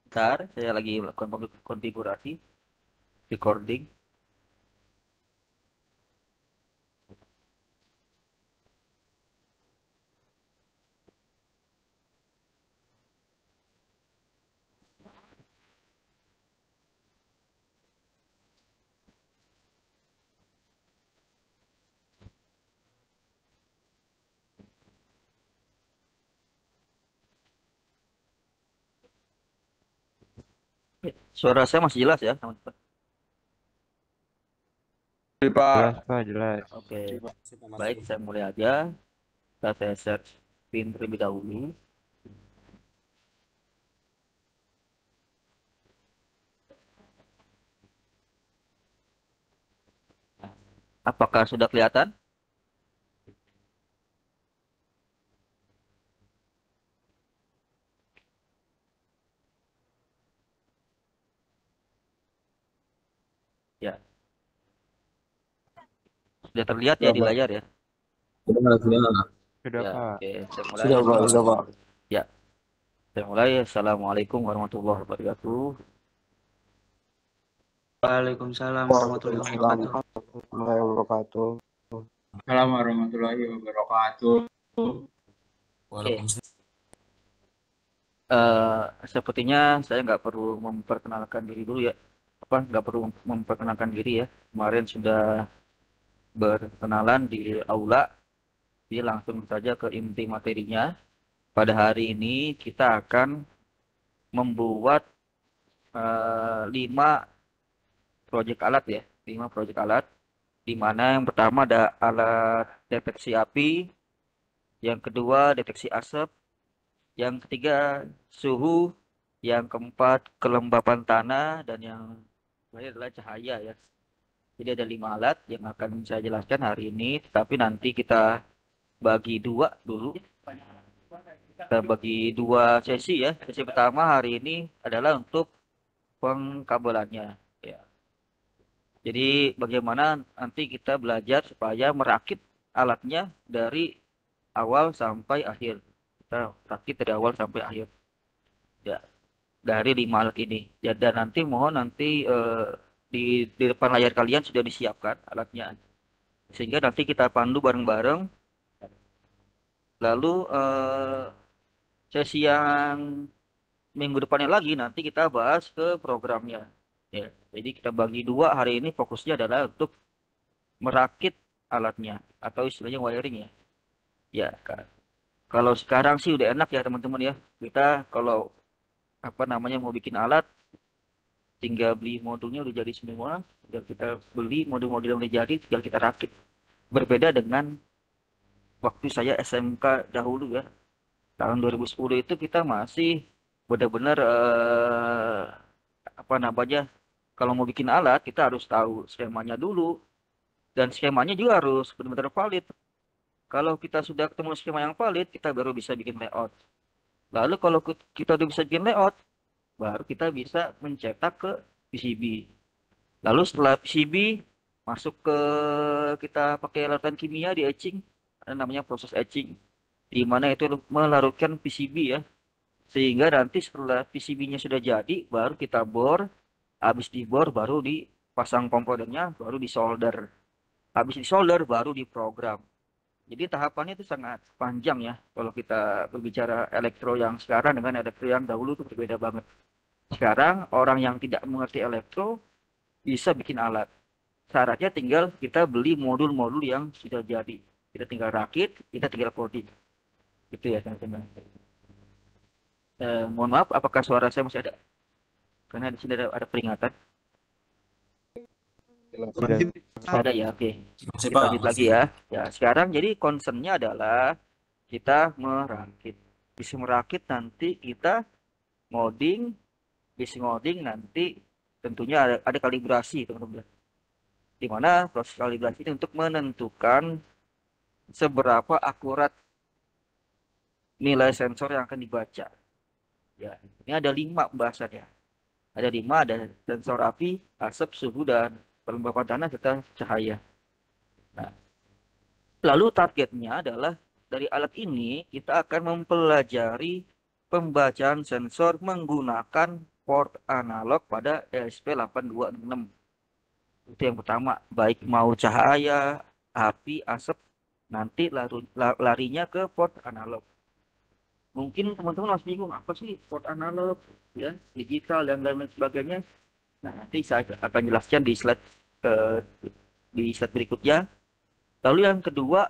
Bentar, saya lagi melakukan konfigurasi recording. Suara saya masih jelas ya, teman-teman? Iya, Jelas Pak. Pak, jelas. Oke, baik, saya mulai aja. Saya share screen terlebih dahulu. Apakah sudah kelihatan? Ya, sudah terlihat ya Sudah, di Pak. layar ya. Sudah. Sudah Ya, Pak. oke, saya mulai. Sudah, Pak. Sudah, Pak. Ya, saya mulai. Assalamualaikum warahmatullahi wabarakatuh. Waalaikumsalam warahmatullahi Waalaikumsalam wabarakatuh. warahmatullahi wabarakatuh. Assalamualaikum warahmatullahi wabarakatuh. Oke, sepertinya saya nggak perlu memperkenalkan diri dulu ya. Apa, nggak perlu memperkenalkan diri ya. Kemarin sudah berkenalan di aula. Jadi langsung saja ke inti materinya. Pada hari ini kita akan membuat 5 proyek alat ya. 5 proyek alat. Di mana yang pertama ada alat deteksi api, yang kedua deteksi asap, yang ketiga suhu, yang keempat kelembapan tanah, dan yang terakhir adalah cahaya ya. Jadi ada 5 alat yang akan saya jelaskan hari ini, tetapi nanti kita bagi dua dulu. Kita bagi dua sesi ya. Sesi pertama hari ini adalah untuk pengkabelannya. Ya. Jadi bagaimana nanti kita belajar supaya merakit alatnya dari awal sampai akhir. Kita rakit dari awal sampai akhir. Ya, dari 5 alat ini. Ya, dan nanti mohon nanti di depan layar kalian sudah disiapkan alatnya. Sehingga nanti kita pandu bareng-bareng. Lalu sesi yang minggu depannya lagi nanti kita bahas ke programnya. Ya, jadi kita bagi dua hari ini fokusnya adalah untuk merakit alatnya atau istilahnya wiring ya. Ya, kalau sekarang sih udah enak ya teman-teman ya. Kita kalau apa namanya mau bikin alat tinggal beli modulnya udah jadi semua. Tinggal kita beli modul-modul yang udah jadi tinggal kita rakit. Berbeda dengan waktu saya SMK dahulu ya. Tahun 2010 itu kita masih benar-benar apa namanya kalau mau bikin alat kita harus tahu skemanya dulu dan skemanya juga harus benar-benar valid. Kalau kita sudah ketemu skema yang valid, kita baru bisa bikin layout. Lalu kalau kita udah bisa bikin layout, baru kita bisa mencetak ke PCB. Lalu setelah PCB masuk ke kita pakai larutan kimia di etching, ada namanya proses etching, di mana itu melarutkan PCB ya. Sehingga nanti setelah PCB-nya sudah jadi, baru kita bor, habis dibor baru dipasang komponennya, baru disolder. Habis disolder baru diprogram. Jadi tahapannya itu sangat panjang ya. Kalau kita berbicara elektro yang sekarang dengan elektro yang dahulu itu berbeda banget. Sekarang orang yang tidak mengerti elektro bisa bikin alat. Syaratnya tinggal kita beli modul-modul yang sudah jadi. Kita tinggal rakit, kita tinggal coding. Gitu ya teman-teman. Mohon maaf, apakah suara saya masih ada? Karena di sini ada peringatan. Sudah. Ada ya, oke. Masih Kita Pak, lanjut lagi masih. ya. Ya, sekarang jadi concernnya adalah kita merakit. Bisa merakit nanti kita ngoding, bisa ngoding nanti tentunya ada kalibrasi teman-teman. Di mana proses kalibrasi ini untuk menentukan seberapa akurat nilai sensor yang akan dibaca. Ya, ini ada 5 pembahasannya. Ada 5, ada sensor api, asap, suhu, dan pelembapan tanah serta cahaya. Nah, Lalu targetnya adalah dari alat ini kita akan mempelajari pembacaan sensor menggunakan port analog pada ESP8266. Itu yang pertama, baik mau cahaya, api, asap, nanti larinya ke port analog. Mungkin teman-teman masih bingung apa sih port analog, ya, digital dan lain sebagainya. Nah, nanti saya akan jelaskan eh, di slide berikutnya. Lalu yang kedua,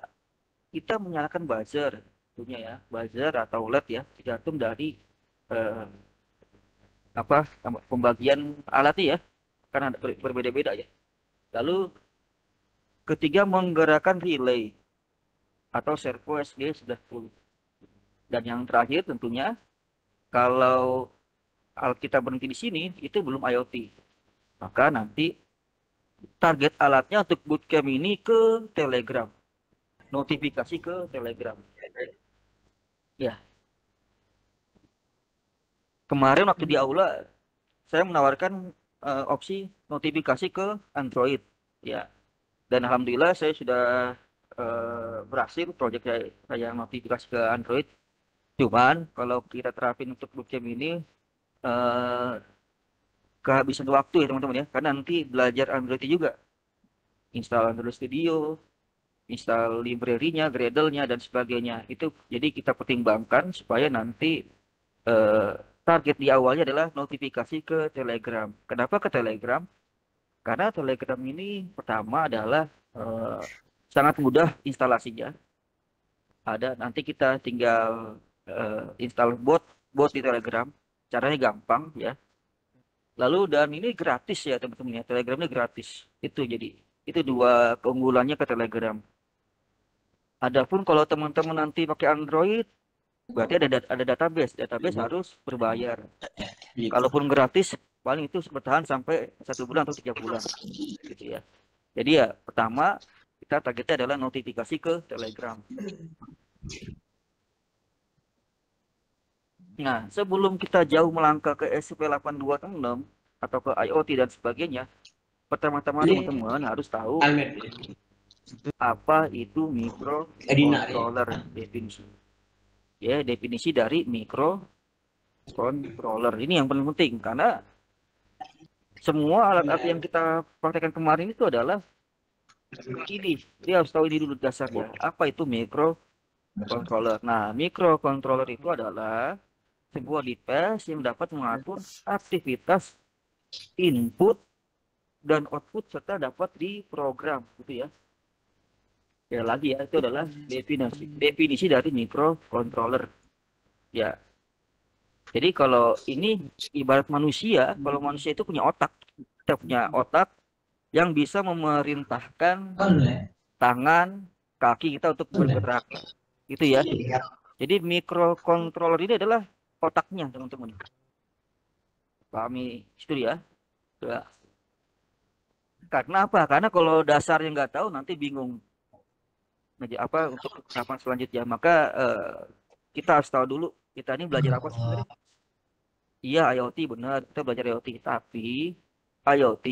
kita menyalakan buzzer, tentunya ya, buzzer atau LED ya, tergantung dari eh, apa pembagian alatnya ya, karena berbeda-beda ya. Lalu ketiga, menggerakkan relay atau servo SG sudah full. Dan yang terakhir tentunya, kalau kita berhenti di sini, itu belum IoT. Maka nanti target alatnya untuk bootcamp ini ke Telegram. Notifikasi ke Telegram. Ya, kemarin waktu di aula, saya menawarkan opsi notifikasi ke Android. Ya, dan alhamdulillah saya sudah berhasil proyek saya notifikasi ke Android. Cuman kalau kita terapin untuk bootcamp ini eh, kehabisan waktu ya teman-teman ya, karena nanti belajar Android juga, install Android Studio, install library-nya, Gradle-nya dan sebagainya. Itu jadi kita pertimbangkan supaya nanti eh, target di awalnya adalah notifikasi ke Telegram. Kenapa ke Telegram? Karena Telegram ini pertama adalah eh, sangat mudah instalasinya. Ada nanti kita tinggal install bot di Telegram. Caranya gampang ya. Lalu dan ini gratis ya teman-teman ya. Telegram ini gratis. Itu jadi itu dua keunggulannya ke Telegram. Adapun kalau teman-teman nanti pakai Android, berarti ada database. Database harus berbayar. Kalaupun gratis, paling itu bertahan sampai 1 bulan atau 3 bulan, gitu ya. Jadi ya pertama kita targetnya adalah notifikasi ke Telegram. Nah, sebelum kita jauh melangkah ke SCP-8266 atau ke IoT dan sebagainya, pertama-tama teman-teman harus tahu apa itu microcontroller definisi. Ya, definisi dari microcontroller. Ini yang paling penting karena semua alat-alat yang kita praktekkan kemarin itu adalah ini. Dia harus tahu ini dulu dasarnya. Apa itu microcontroller? Nah, microcontroller itu adalah sebuah device yang dapat mengatur aktivitas input dan output serta dapat diprogram, gitu ya. Ya lagi ya, itu adalah definisi dari microcontroller. Ya. Jadi kalau ini ibarat manusia, kalau manusia itu punya otak. Kita punya otak yang bisa memerintahkan tangan, kaki kita untuk bergerak. Itu ya. Jadi microcontroller ini adalah otaknya, teman-teman. Pahami itu ya. Ya. Karena apa? Karena kalau dasarnya nggak tahu nanti bingung. Apa untuk tahapan selanjutnya. Maka kita harus tahu dulu kita ini belajar apa sebenarnya. Iya, IoT benar, kita belajar IoT, tapi IoT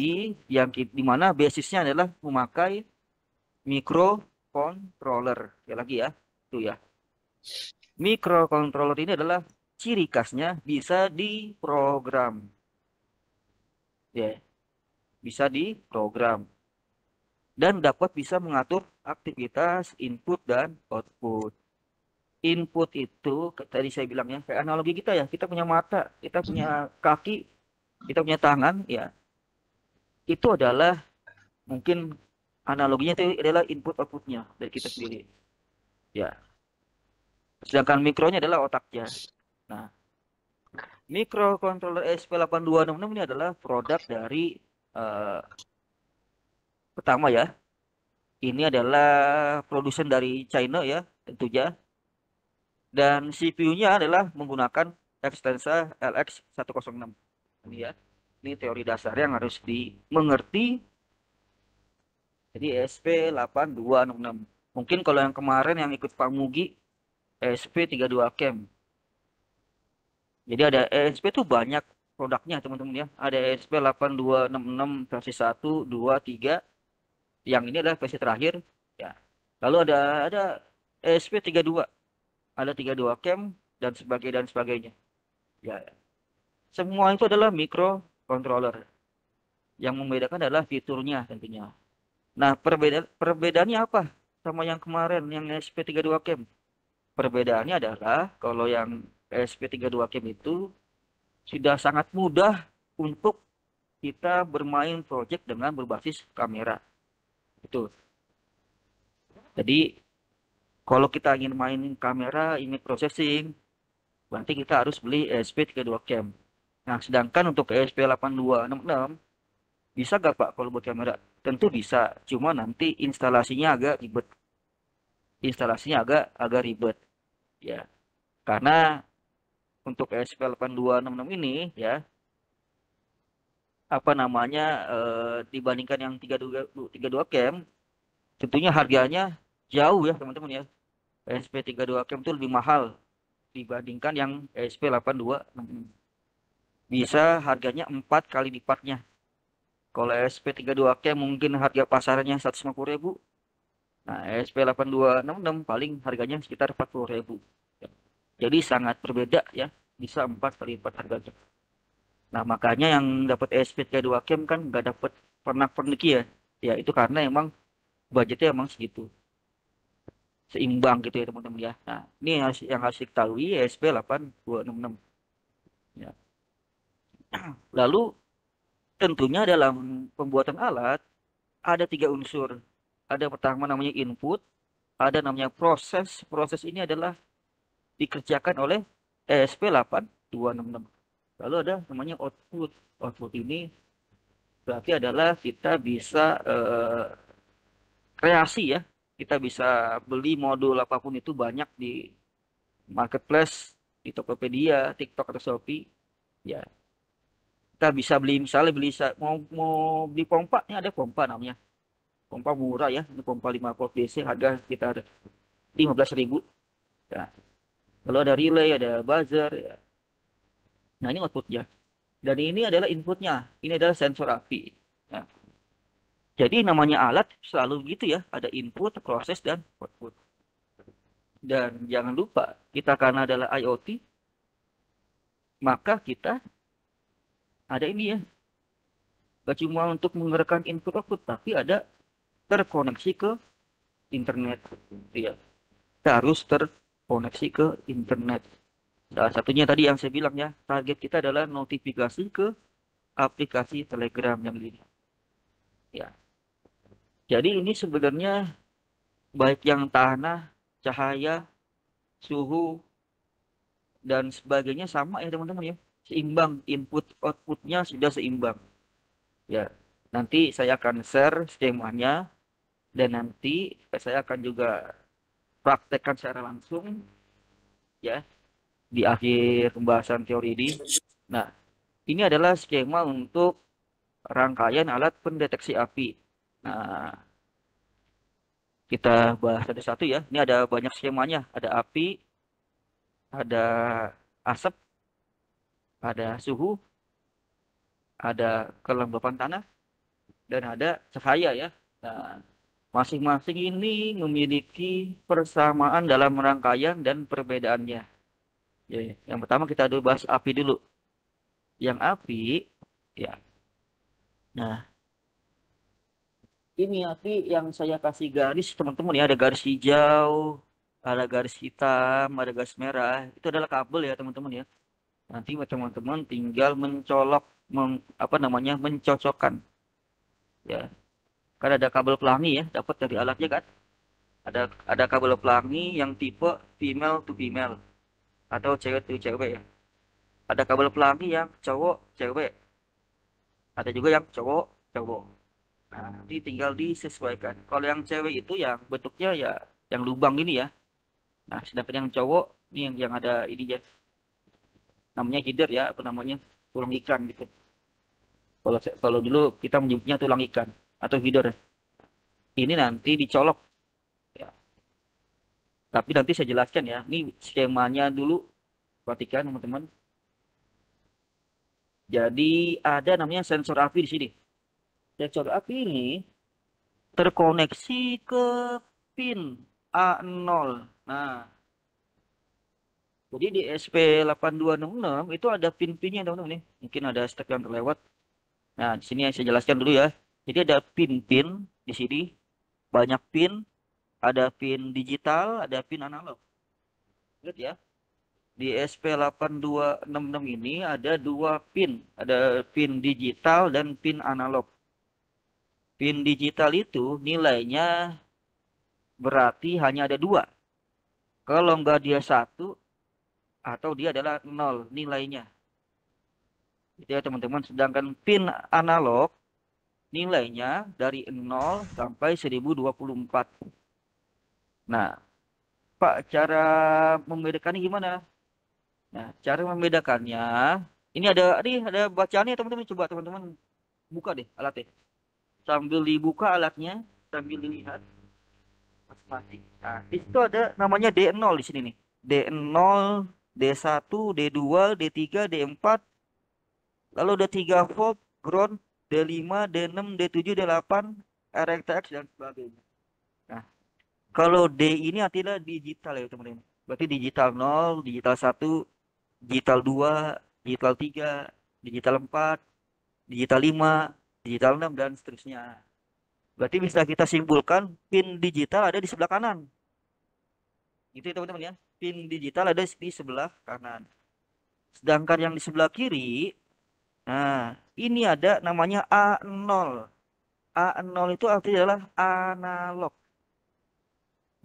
yang di mana basisnya adalah memakai microcontroller. Ya lagi ya, itu ya. Microcontroller ini adalah ciri khasnya bisa diprogram. Ya, bisa diprogram. Dan dapat bisa mengatur aktivitas input dan output. Input itu tadi saya bilang ya, kayak analogi kita ya, kita punya mata, kita punya kaki, kita punya tangan ya. Itu adalah mungkin analoginya itu adalah input outputnya dari kita sendiri. Ya. Sedangkan mikronya adalah otaknya. Nah, microcontroller ESP8266 ini adalah produk dari pertama ya. Ini adalah produsen dari China ya, tentunya. Dan CPU-nya adalah menggunakan Extensa LX106. Ini ya. Ini teori dasar yang harus dimengerti. Jadi ESP8266. Mungkin kalau yang kemarin yang ikut Pak Mugi ESP32 Camp. Jadi ada ESP itu banyak produknya teman-teman ya. Ada ESP8266 versi 1, 2, 3. Yang ini adalah versi terakhir ya. Lalu ada ESP32, ada 32 cam dan sebagainya. Ya, semua itu adalah microcontroller. Yang membedakan adalah fiturnya tentunya. Nah, perbedaannya apa sama yang kemarin yang ESP32 cam? Perbedaannya adalah kalau yang ESP32 cam itu sudah sangat mudah untuk kita bermain project dengan berbasis kamera. Itu. Jadi kalau kita ingin main kamera, image processing, berarti kita harus beli ESP32 cam. Nah, sedangkan untuk ESP8266 bisa gak Pak kalau buat kamera? Tentu bisa, cuma nanti instalasinya agak ribet. Instalasinya agak ribet, ya. Karena untuk ESP8266 ini, ya, apa namanya, dibandingkan yang 32 cam, tentunya harganya jauh ya teman-teman ya. ESP32 cam itu lebih mahal dibandingkan yang ESP8266. Bisa harganya 4 kali lipatnya. Kalau ESP32 cam mungkin harga pasarannya 150.000. Nah, ESP8266 paling harganya sekitar 40.000. Jadi sangat berbeda ya, bisa 4 kali lipat harganya. Nah, makanya yang dapat ESP32 cam kan nggak dapat pernak-pernik ya. Ya, itu karena emang budgetnya emang segitu. Seimbang gitu ya teman-teman ya. Nah, ini yang harus diketahui ESP8266. Ya. Lalu tentunya dalam pembuatan alat ada 3 unsur. Ada pertama namanya input, ada namanya proses. Proses ini adalah dikerjakan oleh ESP8266. Lalu ada namanya output. Output ini berarti adalah kita bisa kreasi ya. Kita bisa beli modul apapun itu banyak di marketplace, di Tokopedia, TikTok atau Shopee. Ya, kita bisa beli misalnya mau beli pompa, ini ada pompa namanya. Pompa murah ya, ini pompa 5 volt DC harga sekitar 15.000. Ya. Lalu ada relay, ada buzzer ya. Nah, ini outputnya. Dan ini adalah inputnya. Ini adalah sensor api. Ya. Jadi namanya alat selalu gitu ya, ada input, proses, dan output. Dan jangan lupa, kita karena adalah IoT, maka kita ada ini ya. Gak cuma untuk menggerakkan input output, tapi ada terkoneksi ke internet. Ya. Kita harus terkoneksi ke internet. Salah satunya tadi yang saya bilang ya, target kita adalah notifikasi ke aplikasi Telegram yang ini. Ya. Jadi ini sebenarnya baik yang tanah, cahaya, suhu, dan sebagainya sama ya teman-teman ya. Seimbang, input outputnya sudah seimbang. Ya, nanti saya akan share skemanya dan nanti saya akan juga praktekkan secara langsung ya di akhir pembahasan teori ini. Nah, ini adalah skema untuk rangkaian alat pendeteksi api. Nah, kita bahas satu-satu ya. Ini ada banyak skemanya. Ada api, ada asap, ada suhu, ada kelembapan tanah, dan ada cahaya ya. Nah, masing-masing ini memiliki persamaan dalam rangkaian dan perbedaannya. Ya, ya. Yang pertama kita dulu bahas api dulu. Yang api, ya. Nah, ini api yang saya kasih garis teman-teman ya. Ada garis hijau, ada garis hitam, ada garis merah. Itu adalah kabel ya teman-teman ya. Nanti teman-teman tinggal mencolok, apa namanya, mencocokkan. Ya, kan ada kabel pelangi ya, dapat dari alatnya kan. Ada kabel pelangi yang tipe female to female atau cewek to cewek ya. Ada kabel pelangi yang cowok cewek. Ada juga yang cowok cowok. Nah, nanti tinggal disesuaikan. Kalau yang cewek itu yang bentuknya ya yang lubang ini ya. Nah, sedangkan yang cowok ini yang ada ini ya. Namanya header ya, apa namanya? Tulang ikan gitu. Kalau dulu kita menyebutnya tulang ikan atau header. Ini nanti dicolok ya. Tapi nanti saya jelaskan ya. Ini skemanya dulu. Perhatikan teman-teman. Jadi ada namanya sensor api di sini. Sensor api ini terkoneksi ke pin A0. Nah, jadi di SP8266 itu ada pin-pinnya teman-teman nih. Mungkin ada step yang terlewat. Nah, di sini saya jelaskan dulu ya. Jadi ada pin-pin di sini, banyak pin, ada pin digital, ada pin analog. Lihat ya. Di SP8266 ini ada dua pin, ada pin digital dan pin analog. Pin digital itu nilainya berarti hanya ada dua. Kalau nggak dia satu atau dia adalah nol nilainya. Gitu ya teman-teman. Sedangkan pin analog nilainya dari 0 sampai 1024. Nah, Pak, cara membedakannya gimana? Nah, cara membedakannya, ini ada bacaannya teman-teman. Coba teman-teman buka deh alatnya. Sambil dibuka alatnya, sambil dilihat masing-masing. Nah, di situ ada namanya D0 di sini nih. D0, D1, D2, D3, D4. Lalu ada 3 volt, ground, D5, D6, D7, D8, RTX dan sebagainya. Nah, kalau D ini artinya digital ya teman-teman. Berarti digital 0, digital 1, digital 2, digital 3, digital 4, digital 5, digital 6 dan seterusnya. Berarti bisa kita simpulkan pin digital ada di sebelah kanan. Itu ya teman-teman ya. Pin digital ada di sebelah kanan. Sedangkan yang di sebelah kiri, nah ini ada namanya A0. A0 itu artinya adalah analog.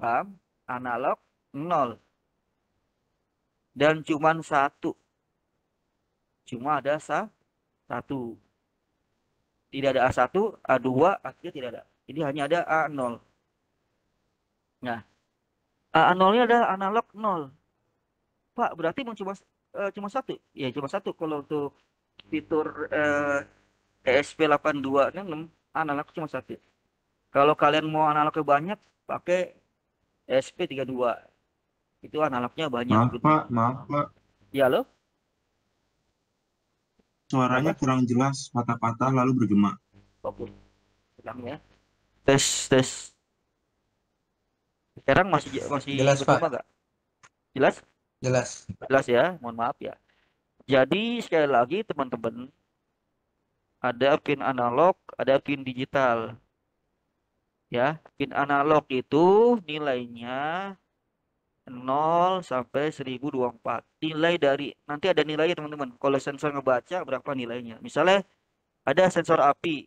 Paham? Analog 0. Dan cuman satu. Cuma ada satu. Tidak ada A1, A2, A3 tidak ada. Jadi hanya ada A0. Nah, A0-nya adalah analog 0. Pak, berarti cuma satu? Ya, cuma satu. Kalau untuk fitur ESP8266 analog cuma satu. Kalau kalian mau analognya banyak, pakai ESP32. Itu analognya banyak. Maaf Pak. Ya loh, Suaranya apa? kurang jelas, patah-patah lalu bergema. Fokus. Ulang ya. Tes, tes. Sekarang masih Jelas, bergema Pak. gak? Jelas? Jelas. Jelas ya, mohon maaf ya. Jadi sekali lagi teman-teman, ada pin analog, ada pin digital. Ya, pin analog itu nilainya 0 sampai 1024. Nilai dari nanti ada nilainya teman-teman. Kalau sensor ngebaca berapa nilainya? Misalnya ada sensor api.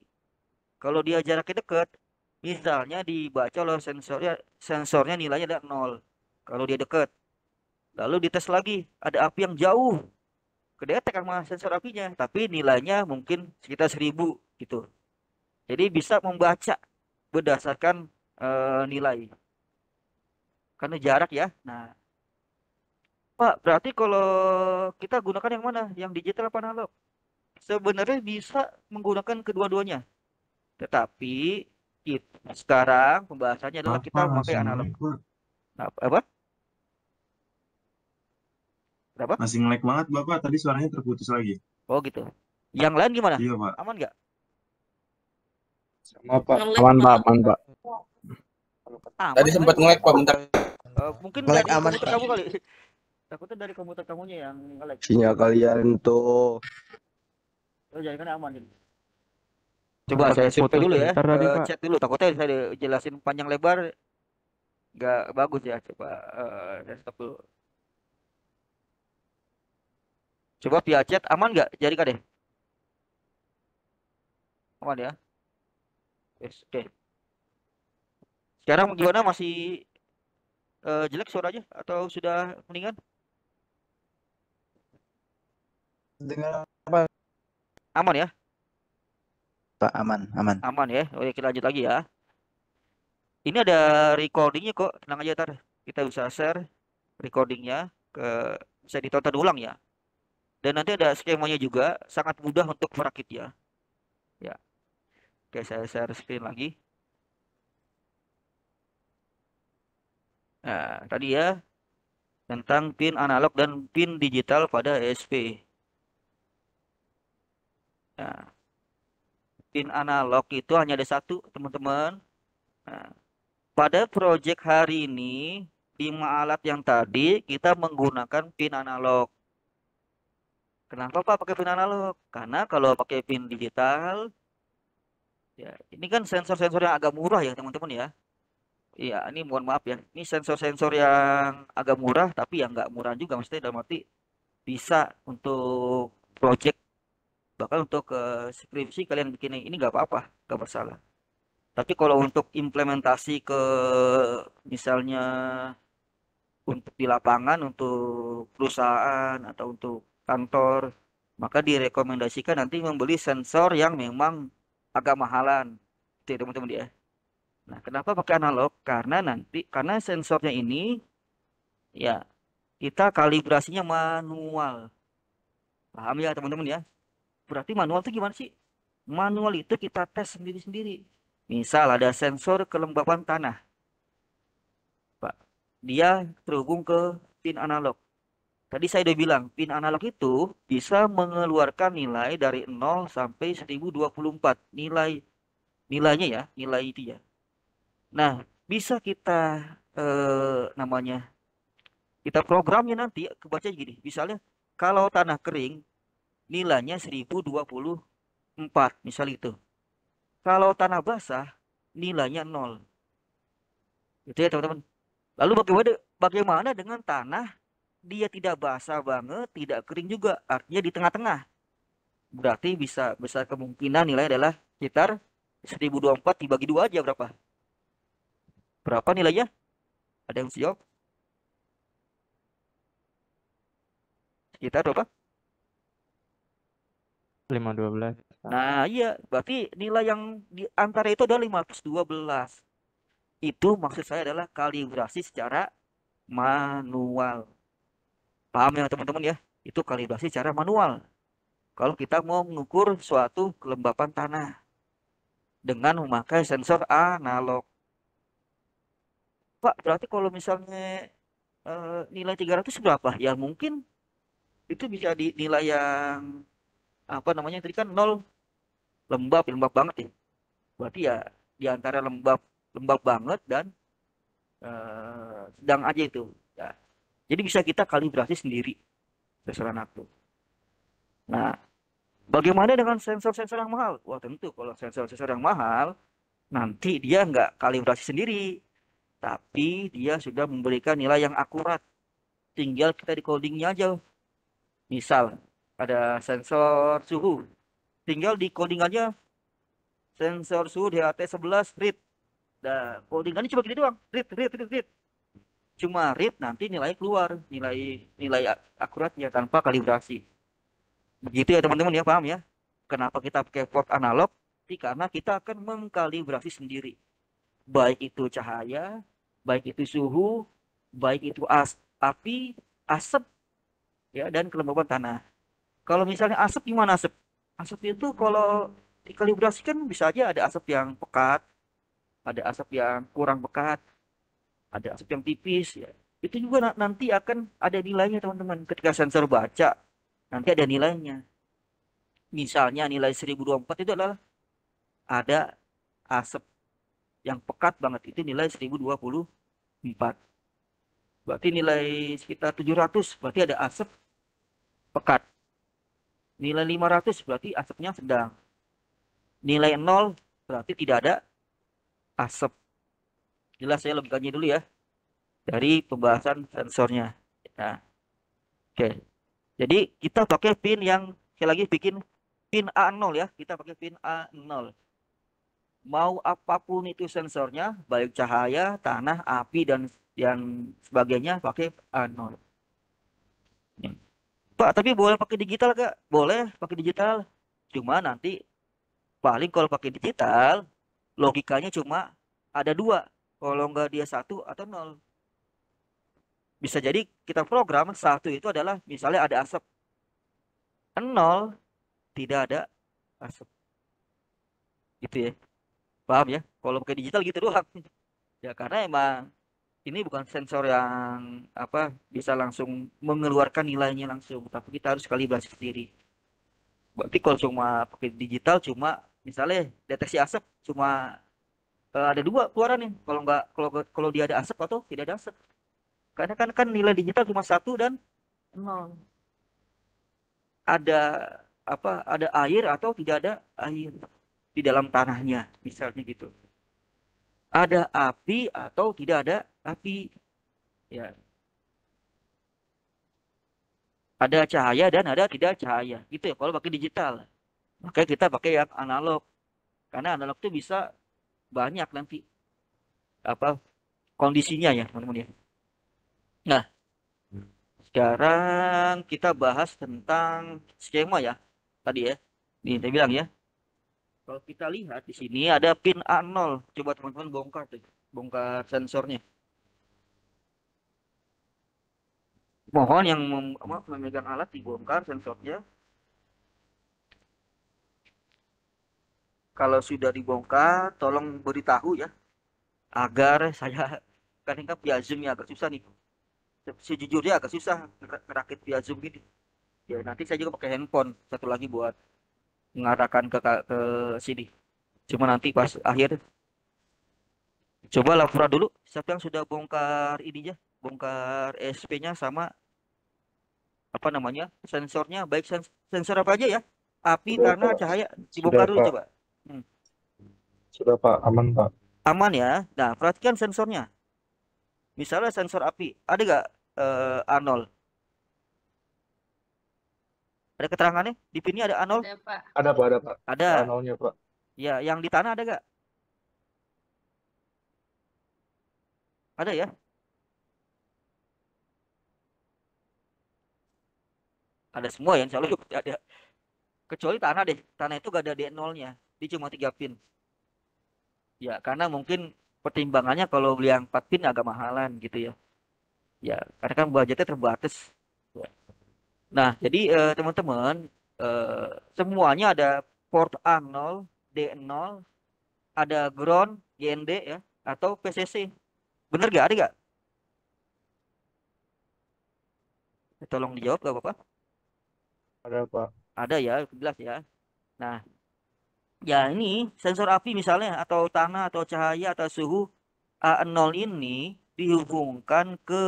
Kalau dia jaraknya dekat, misalnya dibaca oleh sensornya nilainya ada 0. Kalau dia dekat. Lalu dites lagi, ada api yang jauh. Kedetek sama sensor apinya, tapi nilainya mungkin sekitar 1000 gitu. Jadi bisa membaca berdasarkan nilai. Karena jarak ya. Nah, Pak, berarti kalau kita gunakan yang mana? Yang digital apa analog? Sebenarnya bisa menggunakan kedua-duanya. Tetapi sekarang pembahasannya adalah kita Pak, memakai masih analog. ngelag Pak. Nah, apa? Berapa? Masih ngelag banget Bapak, tadi suaranya terputus lagi. Oh gitu. Yang lain gimana? Iya Pak. Aman nggak? Sama Pak. Aman Pak, aman Pak. Aman. Tadi sempat nge-lag Pak bentar. Mungkin Nge-lag dari aman, komputer Pak. kamu kali. Takutnya dari komputer kamunya yang nge-lag. Sinyal kalian tuh. Oh, jadi kan aman gitu. Coba saya foto dulu ya. Chat dulu. Takutnya saya jelasin panjang lebar nggak bagus ya. Coba saya stop dulu. Coba via chat aman nggak? Jadi kan deh. Aman ya. Yes, oke. Sekarang gimana? Masih jelek suaranya atau sudah mendingan? Dengar apa, Aman ya? Pak? Aman, aman. Aman ya. Oke, kita lanjut lagi ya. Ini ada recordingnya kok. Tenang aja ntar. Kita bisa share recordingnya ke bisa ditonton ulang ya. Dan nanti ada skemanya juga. Sangat mudah untuk merakit ya. Ya. Oke, saya share screen lagi. Nah, tadi ya tentang pin analog dan pin digital pada ESP. Nah, pin analog itu hanya ada satu, teman-teman. Nah, pada project hari ini 5 alat yang tadi kita menggunakan pin analog. Kenapa Pak pakai pin analog? Karena kalau pakai pin digital, ya ini kan sensor-sensor yang agak murah ya teman-teman ya. Iya, ini mohon maaf ya. Ini sensor-sensor yang agak murah, tapi yang nggak murah juga. Maksudnya dalam arti bisa untuk project, bahkan untuk ke skripsi kalian bikin ini nggak apa-apa, nggak masalah. Tapi kalau untuk implementasi ke misalnya untuk di lapangan, untuk perusahaan atau untuk kantor, maka direkomendasikan nanti membeli sensor yang memang agak mahalan. Itu ya teman-teman ya. Nah, kenapa pakai analog? Karena sensornya ini ya kita kalibrasinya manual. Paham ya teman-teman ya? Berarti manual itu gimana sih? Manual itu kita tes sendiri-sendiri. Misal ada sensor kelembapan tanah. Pak, dia terhubung ke pin analog. Tadi saya udah bilang, pin analog itu bisa mengeluarkan nilai dari 0 sampai 1024. Nilainya ya, nilai itu ya. Nah, bisa kita namanya kita programnya nanti kebaca gini. Misalnya kalau tanah kering nilainya 1024 misal itu. Kalau tanah basah nilainya 0. Itu ya teman-teman. Lalu bagaimana dengan tanah dia tidak basah banget, tidak kering juga, artinya di tengah-tengah. Berarti bisa besar kemungkinan nilai adalah sekitar 1024 dibagi 2 aja berapa? Berapa nilainya? Ada yang bisa jawab? Sekitar berapa? 512. Nah, iya, berarti nilai yang di antara itu adalah 512. Itu maksud saya adalah kalibrasi secara manual. Paham ya teman-teman ya? Itu kalibrasi secara manual. Kalau kita mau mengukur suatu kelembapan tanah dengan memakai sensor analog. Pak, berarti kalau misalnya nilai 300 berapa? Ya mungkin itu bisa di nilai yang apa namanya tadi kan 0 lembab banget ya. Berarti ya di antara lembab banget dan sedang aja itu. Ya. Jadi bisa kita kalibrasi sendiri sasaran aku. Nah, bagaimana dengan sensor-sensor yang mahal? Wah tentu kalau sensor-sensor yang mahal nanti dia nggak kalibrasi sendiri, tapi dia sudah memberikan nilai yang akurat. Tinggal kita di codingnya aja. Misal ada sensor suhu, tinggal di coding aja sensor suhu DHT11 read. Nah, codingannya cuma gini doang, read. Cuma read nanti nilai keluar, nilai akuratnya tanpa kalibrasi. Begitu ya teman-teman ya, paham ya? Kenapa kita pakai port analog? Karena kita akan mengkalibrasi sendiri. Baik itu cahaya, baik itu suhu, baik itu api, asap, ya dan kelembaban tanah. Kalau misalnya asap gimana asap? Asap itu kalau dikalibrasikan bisa aja ada asap yang pekat, ada asap yang kurang pekat, ada asap yang tipis ya. Itu juga nanti akan ada nilainya teman-teman. Ketika sensor baca, nanti ada nilainya. Misalnya nilai 1024 itu adalah ada asap yang pekat banget, itu nilai 1024. Berarti nilai sekitar 700, berarti ada asap pekat. Nilai 500 berarti asapnya sedang. Nilai 0 berarti tidak ada asap. Jelas saya logikanya dulu ya. Dari pembahasan sensornya. Nah, oke. Jadi kita pakai pin yang sekali lagi bikin pin A0 ya. Kita pakai pin A0. Mau apapun itu sensornya, baik cahaya, tanah, api dan yang sebagainya pakai A0. Pak, tapi boleh pakai digital gak? Boleh pakai digital. Cuma nanti paling kalau pakai digital logikanya cuma ada 2. Kalau nggak dia 1 atau 0. Bisa jadi kita program 1 itu adalah misalnya ada asap. 0 tidak ada asap. Gitu ya. Paham ya? Kalau pakai digital gitu doang. Ya karena emang ini bukan sensor yang apa bisa langsung mengeluarkan nilainya langsung, tapi kita harus kalibrasi sendiri. Berarti kalau cuma pakai digital cuma misalnya deteksi asap cuma ada dua keluaran nih. Kalau dia ada asap atau tidak ada asap. Karena kan nilai digital cuma 1 dan 0. Ada apa? Ada air atau tidak ada air di dalam tanahnya, misalnya gitu. Ada api atau tidak ada api. Ya. Ada cahaya dan ada tidak cahaya. Gitu ya kalau pakai digital. Makanya kita pakai yang analog. Karena analog itu bisa banyak nanti apa kondisinya ya, teman-teman ya. Nah, sekarang kita bahas tentang skema ya. Tadi ya. Nih, saya bilang ya. Kalau kita lihat di sini ada pin A0. Coba teman-teman bongkar tuh. Bongkar sensornya. Mohon yang memegang alat dibongkar sensornya. Kalau sudah dibongkar, tolong beritahu ya. Agar saya kan ini kan via Zoom ya agak susah nih. Sejujurnya agak susah ngerakit via Zoom gini. Ya nanti saya juga pakai handphone satu lagi buat mengarahkan ke sini. Cuma nanti pas akhir. Coba laporan dulu siapa yang sudah bongkar ininya, bongkar SP-nya sama apa namanya sensornya, baik sensor apa aja ya, api, Sudah, tanah, Pak. cahaya, Sudah, dibongkar dulu Pak. coba. Hmm. Sudah, Pak. Aman, Pak. Aman ya. Nah perhatikan sensornya. Misalnya sensor api, ada nggak A0? Ada keterangannya? Di pinnya ada A0? Ada, Pak. Ada, Pak. Ada, Pak. Ada. Anolnya, Pak. Ya, yang di tanah ada nggak? Ada ya? Ada semua ya, insya Allah ada. Kecuali tanah deh. Tanah itu gak ada D0-nya. Dia cuma 3 pin. Ya, karena mungkin pertimbangannya kalau beli yang 4 pin agak mahalan gitu ya. Ya, karena kan budgetnya terbatas. Ya. Nah, jadi teman-teman, semuanya ada port A0, D0, ada ground, GND ya, atau PCC. Bener gak? Ada gak? Tolong dijawab gak Bapak? Ada, Pak. Ada ya, jelas ya. Nah, ya ini sensor api misalnya, atau tanah, atau cahaya, atau suhu A0 ini dihubungkan ke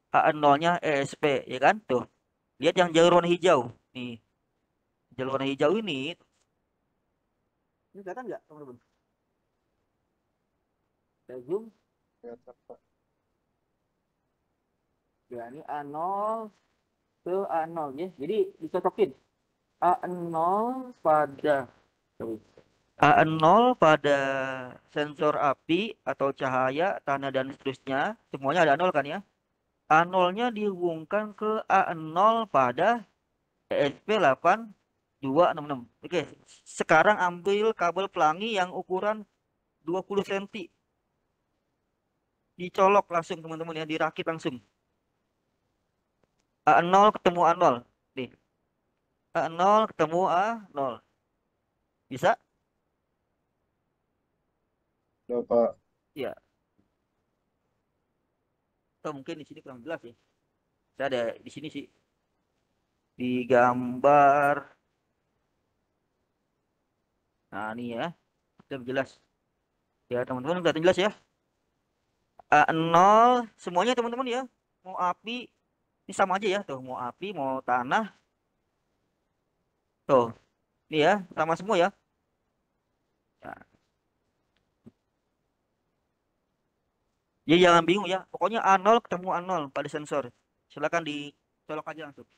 A0-nya ESP, ya kan? Tuh, lihat yang jalur warna hijau. Nih, jalur warna hijau ini kelihatan nggak, teman-teman? Saya zoom. Ya, ini A0 ke A0 ya. Jadi dicocokin. A0 pada sensor api atau cahaya, tanah dan seterusnya, semuanya ada 0 kan ya. A0-nya dihubungkan ke A0 pada ESP8266. Oke, sekarang ambil kabel pelangi yang ukuran 20 cm. Dicolok langsung teman-teman ya, dirakit langsung. A0 ketemu A0. Nih. A0 ketemu A0. Bisa? Ada, Pak. Ya. Atau mungkin di sini kurang jelas ya. Saya ada di sini sih. Di gambar. Nah, ini ya. Sudah jelas. Ya, teman-teman kelihatan jelas ya. A0 semuanya teman-teman ya. Mau api ini sama aja ya, tuh mau api, mau tanah. Tuh. Ini ya, sama semua ya. Nah. Jadi jangan bingung ya. Pokoknya A0 ketemu A0 pada sensor. Silakan dicolok aja langsung.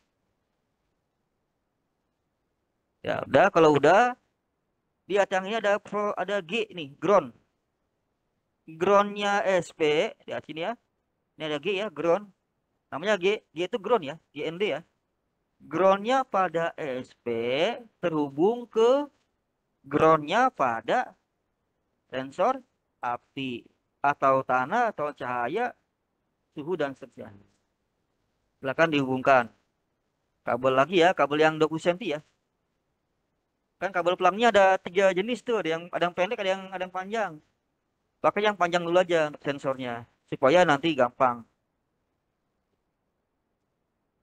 Ya, udah kalau udah di atasnya ada G nih, ground. Groundnya SP di sini ya. Ini ada G ya, ground. Namanya G itu ground ya, GND ya. Groundnya pada SP terhubung ke groundnya pada sensor api atau tanah atau cahaya, suhu dan seterusnya. Silakan dihubungkan. Kabel lagi ya, kabel yang 20 cm ya. Kan kabel pelangnya ada 3 jenis tuh, ada yang pendek, ada yang panjang. Pakai yang panjang dulu aja sensornya supaya nanti gampang.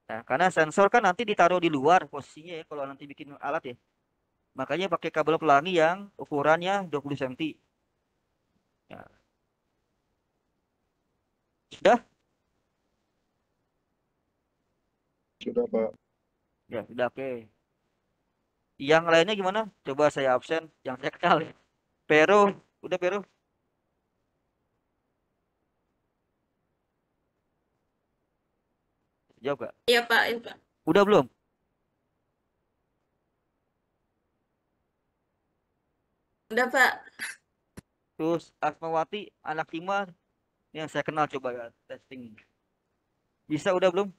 Nah, karena sensor kan nanti ditaruh di luar posisinya ya kalau nanti bikin alat ya. Makanya pakai kabel pelangi yang ukurannya 20 cm. Ya. Sudah? Sudah, Pak. Ya, sudah oke. Yang lainnya gimana? Coba saya absen, yang saya kenal. Pero, udah Pero? Jawab gak? Iya Pak, iya Pak. Udah belum? Udah Pak. Terus Asmawati, anak Timar, yang saya kenal coba ya, testing. Bisa udah belum?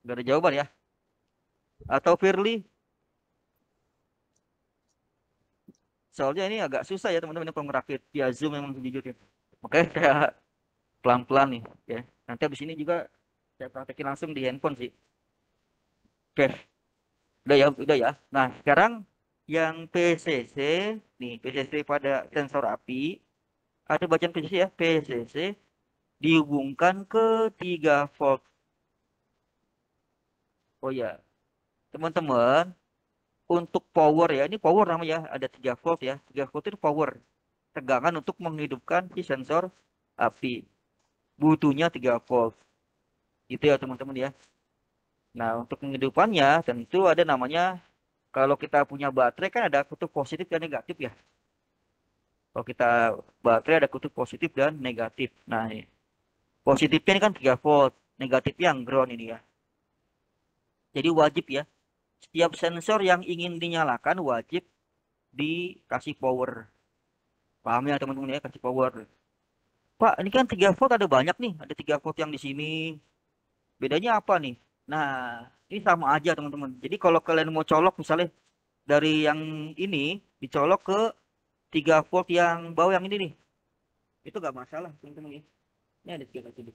Gak ada jawaban ya? Atau Firly? Soalnya ini agak susah ya teman-teman kalau ngerakit via Zoom memang sejujurnya. Makanya saya pelan-pelan nih ya. Nanti habis ini juga saya praktekin langsung di handphone sih. Oke, udah ya. Nah, sekarang yang PCC nih, PCC pada sensor api, ada bacaan PCC ya, PCC dihubungkan ke 3 volt. Oh ya, teman-teman, untuk power ya, ini power namanya ya, ada 3 volt ya. 3 volt itu power, tegangan untuk menghidupkan si sensor api. Butuhnya 3 volt. Gitu ya teman-teman ya. Nah, untuk penghidupannya tentu ada namanya, kalau kita punya baterai kan ada kutub positif dan negatif ya. Kalau kita baterai ada kutub positif dan negatif. Nah, ini. Positifnya ini kan 3 volt, negatifnya yang ground ini ya. Jadi wajib ya, setiap sensor yang ingin dinyalakan wajib dikasih power. Paham ya teman-teman ya, kasih power. Pak, ini kan 3 volt ada banyak nih, ada 3 volt yang di sini. Bedanya apa nih? Nah, ini sama aja teman-teman. Jadi kalau kalian mau colok misalnya dari yang ini dicolok ke 3 volt yang bawah yang ini nih. Itu gak masalah teman-teman ya. Ini ada 3 volt ini.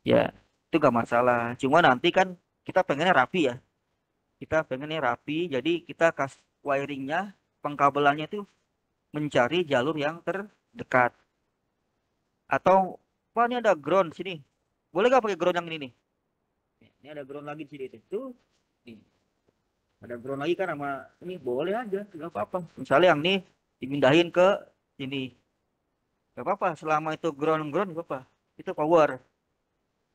Ya, itu gak masalah. Cuma nanti kan kita pengennya rapi ya. Kita pengennya rapi, jadi kita kasih wiringnya, pengkabelannya itu mencari jalur yang terdekat. Atau, Pak ini ada ground sini. Boleh gak pakai ground yang ini nih? Ini ada ground lagi di sini tuh. Nih. Ada ground lagi kan sama ini boleh aja, nggak apa-apa. Misalnya yang ini dipindahin ke sini. Nggak apa-apa, selama itu ground nggak apa-apa. Itu power.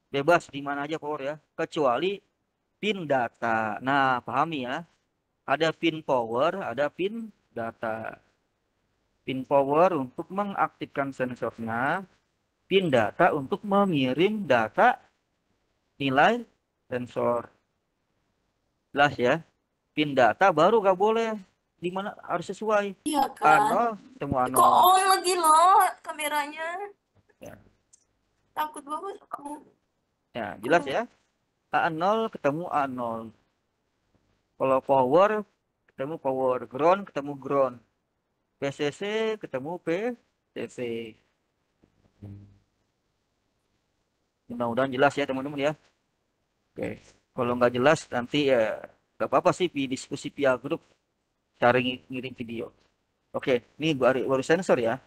Bebas di mana aja power ya, kecuali pin data. Nah, pahami ya. Ada pin power, ada pin data. Pin power untuk mengaktifkan sensornya, pin data untuk mengirim data nilai sensor. Jelas ya. Pin data baru gak boleh. Di mana harus sesuai. Iya kan. Ano, semua Kok ano. on lagi loh kameranya? Ya. Takut banget kamu. Ya, jelas ya. A0 ketemu A0. Kalau power ketemu power, ground ketemu ground. PCC ketemu PCC. Mudah-mudahan jelas ya teman-teman ya. Oke. Kalau nggak jelas nanti ya nggak apa-apa sih di diskusi via grup, cari ngirim video. Oke, ini baru sensor ya.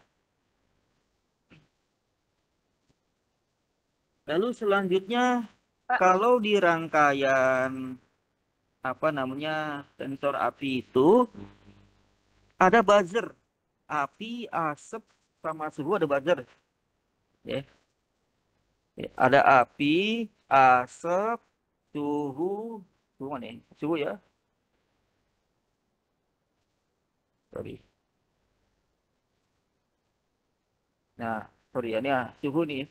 Lalu selanjutnya kalau di rangkaian apa namanya sensor api itu ada buzzer. Api, asap, sama suhu ada buzzer. Ya. Ada api, asap, suhu, suhu mana ya? Suhu ya. Sorry. Nah, sorry ya, ini ya, suhu nih.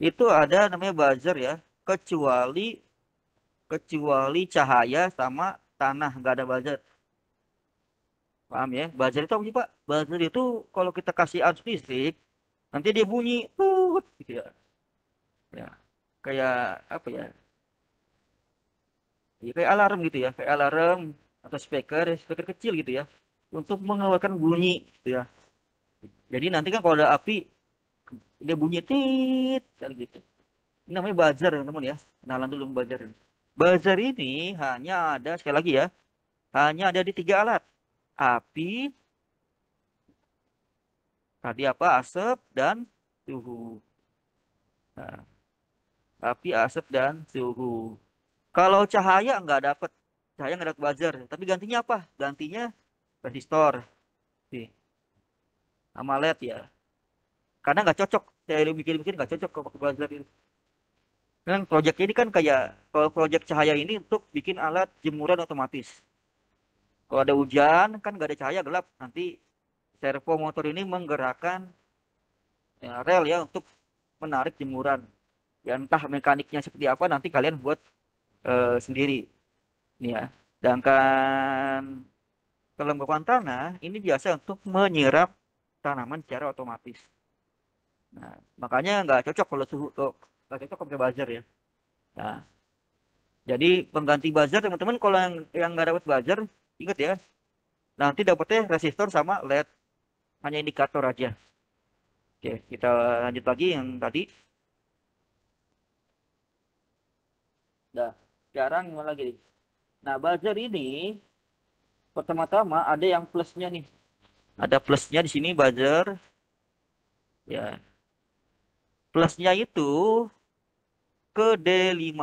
Itu ada namanya buzzer ya. Kecuali cahaya sama tanah nggak ada buzzer. Paham ya? Buzzer itu apa sih Pak? Buzzer itu kalau kita kasih arus listrik, nanti dia bunyi, gitu ya. Ya, kayak apa ya? Ya, kayak alarm gitu ya, kayak alarm atau speaker kecil gitu ya, untuk mengeluarkan bunyi, gitu ya. Jadi nanti kan kalau ada api, dia bunyi tit, kayak gitu. Ini namanya buzzer teman-teman ya. Kenalan dulu buzzer. Buzzer ini hanya ada sekali lagi ya, hanya ada di 3 alat. Api, tadi apa? Asap dan suhu. Nah, api, asap dan suhu. Kalau cahaya nggak dapat, cahaya nggak dapat buzzer. Tapi gantinya apa? Gantinya resistor, sih, sama LED ya. Karena nggak cocok, saya bikin-bikin nggak cocok kalau pakai buzzer ini. Kan proyek ini kan kayak, kalau proyek cahaya ini untuk bikin alat jemuran otomatis. Kalau ada hujan kan nggak ada cahaya, gelap. Nanti servo motor ini menggerakkan ya, rel ya untuk menarik jemuran. Ya entah mekaniknya seperti apa, nanti kalian buat sendiri. Nih ya. Sedangkan kelembapan tanah ini biasa untuk menyerap tanaman secara otomatis. Nah, makanya nggak cocok kalau suhu tuh, nggak cocok pakai buzzer ya. Nah, jadi pengganti buzzer teman-teman, kalau yang nggak dapat buzzer, ingat ya, nanti dapetnya resistor sama LED, hanya indikator aja. Oke, kita lanjut lagi yang tadi. Nah, sekarang gimana lagi nih? Nah, buzzer ini pertama-tama ada yang plusnya nih. Ada plusnya di sini buzzer. Ya. Plusnya itu ke D5.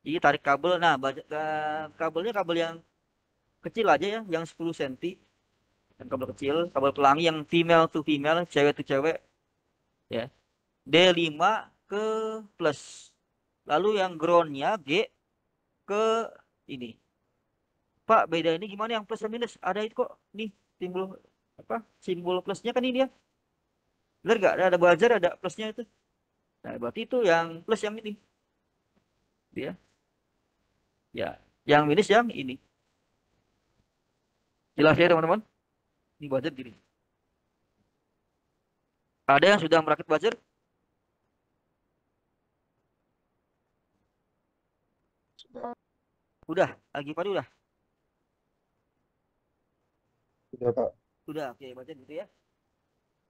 Jadi tarik kabel. Nah, kabelnya kabel yang kecil aja ya, yang 10 cm. Dan kabel kecil, kabel pelangi yang female to female, cewek to cewek. Ya. D5 ke plus. Lalu yang groundnya G ke ini. Pak, beda ini gimana yang plus dan minus? Ada itu kok. Nih, simbol apa? Simbol plusnya kan ini ya. Benar nggak? Ada buzzer, ada plusnya itu. Nah, berarti itu yang plus yang ini. Ya. Ya. Yang minus yang ini. Jelas ya teman-teman? Ini buzzer gini. Ada yang sudah merakit buzzer? Udah, lagi pada udah. Sudah, Pak. Sudah, oke, buzzer gitu ya.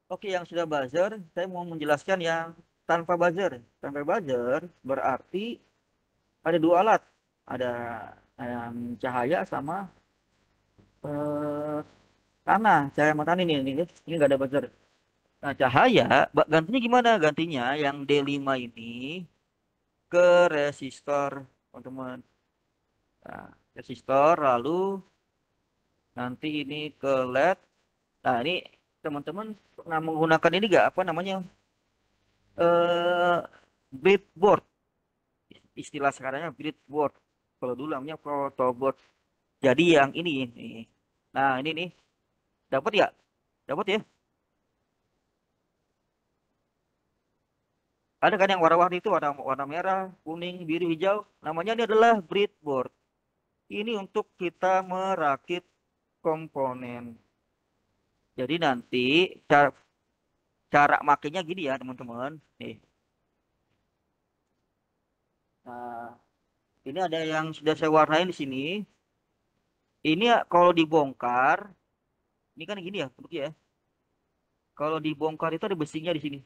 Oke, yang sudah buzzer, saya mau menjelaskan yang tanpa buzzer. Tanpa buzzer berarti ada dua alat. Ada cahaya sama tanah. Cahaya sama tanah ini nggak ada buzzer. Nah, cahaya, gantinya gimana? Gantinya yang D5 ini ke resistor, teman-teman. Nah, resistor, lalu nanti ini ke LED. Nah, ini teman-teman pernah menggunakan ini nggak, apa namanya, breadboard, istilah sekarangnya breadboard, kalau dulu namanya protoboard. Jadi yang ini. Nah, ini nih, dapat ya, dapat ya. Ada kan yang warna-warni itu, warna merah, kuning, biru, hijau. Namanya ini adalah breadboard. Ini untuk kita merakit komponen. Jadi nanti cara makainya gini ya teman-teman. Nih. Nah, ini ada yang sudah saya warnain di sini. Ini ya, kalau dibongkar, ini kan gini ya bentuknya ya. Kalau dibongkar itu ada besinya di sini.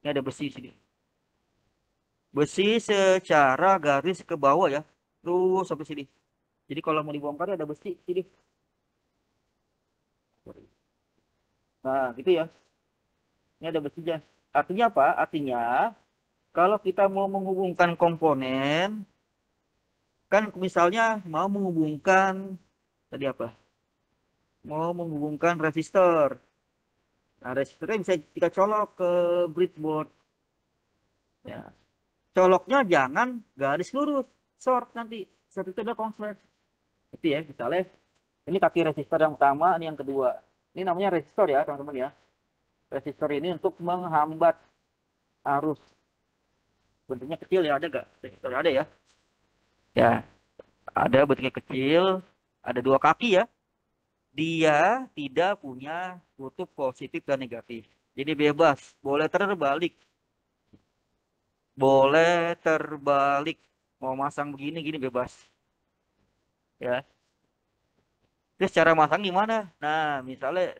Ini ada besi di sini. Besi secara garis ke bawah ya, terus sampai sini. Jadi kalau mau dibongkar ada besi sini. Nah, gitu ya. Ini ada besinya. Artinya apa? Artinya kalau kita mau menghubungkan komponen, kan misalnya mau menghubungkan tadi apa? Mau menghubungkan resistor. Nah, resistornya bisa kita colok ke breadboard. Ya. Coloknya jangan garis lurus, short nanti. Short itu ada konslet. Itu ya, misalnya ini kaki resistor yang pertama, ini yang kedua. Ini namanya resistor ya, teman-teman ya. Resistor ini untuk menghambat arus. Bentuknya kecil ya, ada nggak? Resistor ada ya. Ya, ada bentuknya kecil, ada dua kaki ya. Dia tidak punya kutub positif dan negatif. Jadi bebas, boleh terbalik. Boleh terbalik. Mau masang begini, gini bebas. Ya. Terus cara masang gimana? Nah, misalnya